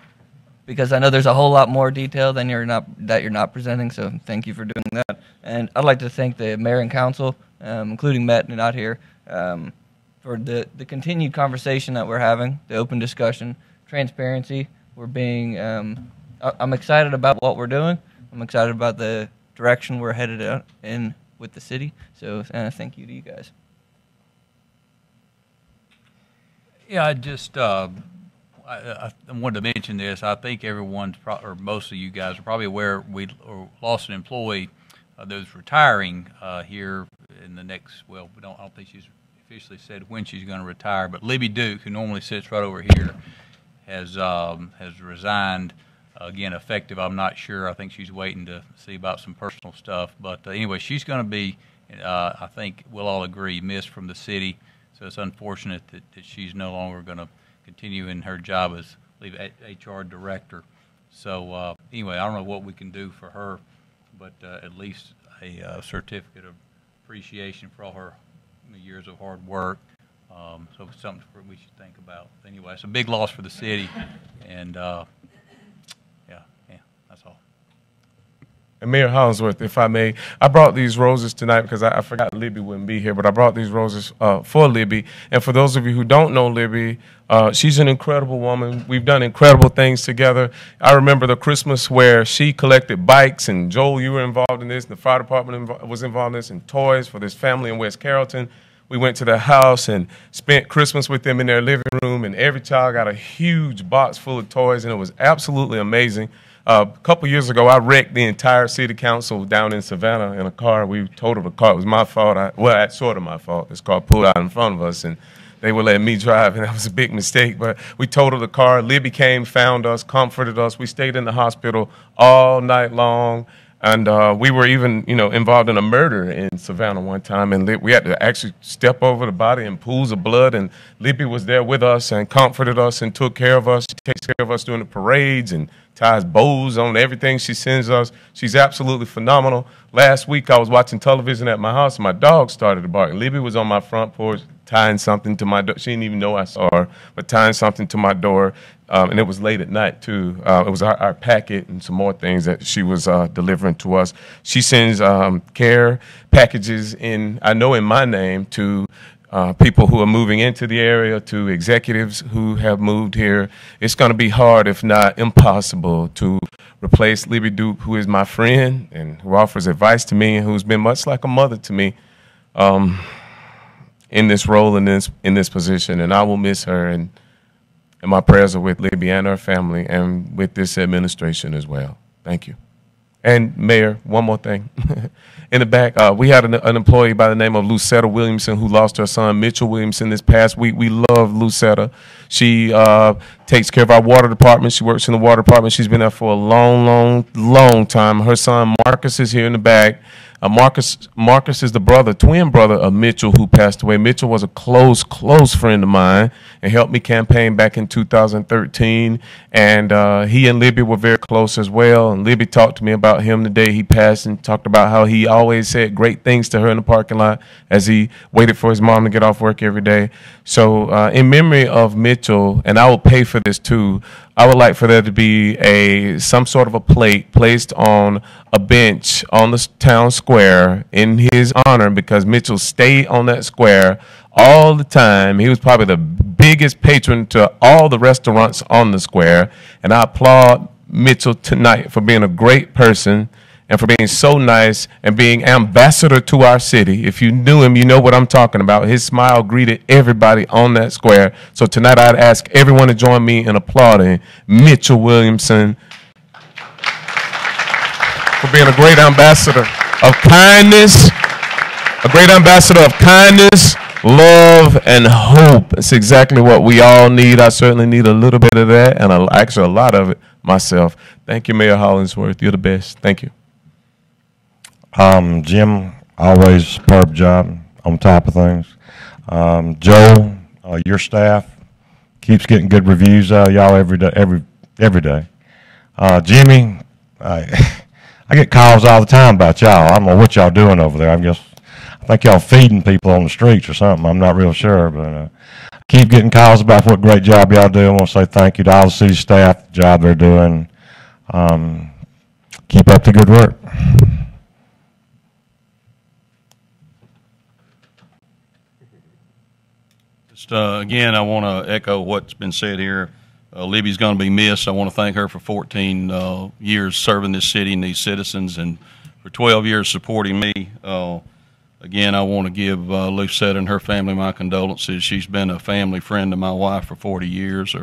because I know there's a whole lot more detail than you're not presenting. So thank you for doing that. And I'd like to thank the mayor and council, including Matt, not here, for the continued conversation that we're having, the open discussion, transparency. We're being. I'm excited about what we're doing. I'm excited about the direction we're headed in with the city. So thank you to you guys. Yeah, I just I wanted to mention this. I think everyone's or most of you guys are probably aware we lost an employee that was retiring here in the next. Well, I don't think she's officially said when she's going to retire. But Libby Duke, who normally sits right over here, has resigned. Again, effective, I'm not sure. I think she's waiting to see about some personal stuff. But anyway, she's going to be, I think we'll all agree, missed from the city. So it's unfortunate that she's no longer going to continue in her job as HR director. So anyway, I don't know what we can do for her, but at least a certificate of appreciation for all her years of hard work. So it's something we should think about. Anyway, it's a big loss for the city, and that's all. And Mayor Hollingsworth, if I may, I brought these roses tonight because I forgot Libby wouldn't be here, but I brought these roses for Libby. And for those of you who don't know Libby, she's an incredible woman. We've done incredible things together. I remember the Christmas where she collected bikes, and Joel, you were involved in this, and the fire department was involved in this, and toys for this family in West Carrollton. We went to their house and spent Christmas with them in their living room, and every child got a huge box full of toys, and it was absolutely amazing. A couple years ago, I wrecked the entire city council down in Savannah in a car. We totaled the car. It was my fault. Well, that's sort of my fault. This car pulled out in front of us, and they were letting me drive, and that was a big mistake. But we totaled the car. Libby came, found us, comforted us. We stayed in the hospital all night long. And we were even, involved in a murder in Savannah one time, and we had to actually step over the body in pools of blood, and Libby was there with us and comforted us and took care of us. She takes care of us during the parades and ties bows on everything she sends us. She's absolutely phenomenal. Last week I was watching television at my house, and my dog started to bark. Libby was on my front porch tying something to my door. She didn't even know I saw her, but tying something to my door. And it was late at night, too. It was our packet and some more things that she was delivering to us. She sends care packages in my name to people who are moving into the area, to executives who have moved here. It's going to be hard, if not impossible, to replace Libby Duke, who is my friend and who offers advice to me and who's been much like a mother to me in this role, in this position. And I will miss her, and my prayers are with Libby and her family and with this administration as well. Thank you. And Mayor, one more thing. In the back, we had an employee by the name of Lucetta Williamson who lost her son, Mitchell Williamson, this past week. We love Lucetta. She takes care of our water department. She works in the water department. She's been there for a long, long, long time. Her son, Marcus, is here in the back. Marcus is the twin brother of Mitchell, who passed away. Mitchell was a close friend of mine and helped me campaign back in 2013. And he and Libby were very close as well. And Libby talked to me about him the day he passed and talked about how he always said great things to her in the parking lot as he waited for his mom to get off work every day. So in memory of Mitchell, and I will pay for this too, I would like for there to be some sort of a plate placed on a bench on the town square in his honor, because Mitchell stayed on that square all the time. He was probably the biggest patron to all the restaurants on the square, and I applaud Mitchell tonight for being a great person and for being so nice and being ambassador to our city. If you knew him, you know what I'm talking about. His smile greeted everybody on that square. So tonight I'd ask everyone to join me in applauding Mitchell Williamson for being a great ambassador of kindness, love, and hope. It's exactly what we all need. I certainly need a little bit of that, and actually a lot of it myself. Thank you, Mayor Hollingsworth. You're the best. Thank you. Jim, always superb job on top of things. Joel, your staff keeps getting good reviews out of y'all every day. Jimmy, I get calls all the time about y'all. I don't know what y'all doing over there. I think y'all feeding people on the streets or something. I'm not real sure, but I keep getting calls about what great job y'all do. I want to say thank you to all the city staff, the job they're doing. Keep up the good work. Just again, I want to echo what's been said here. Libby's going to be missed. I want to thank her for 14 years serving this city and these citizens, and for 12 years supporting me. Again, I want to give Lucette and her family my condolences. She's been a family friend to my wife for 40 years,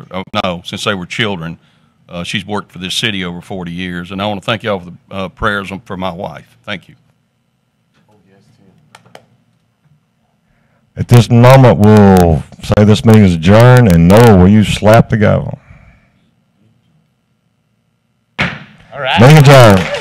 since they were children. She's worked for this city over 40 years, and I want to thank y'all for the prayers for my wife. Thank you. At this moment, we'll say this meeting is adjourned, and Noah, will you slap the gavel? All right. Meeting adjourned.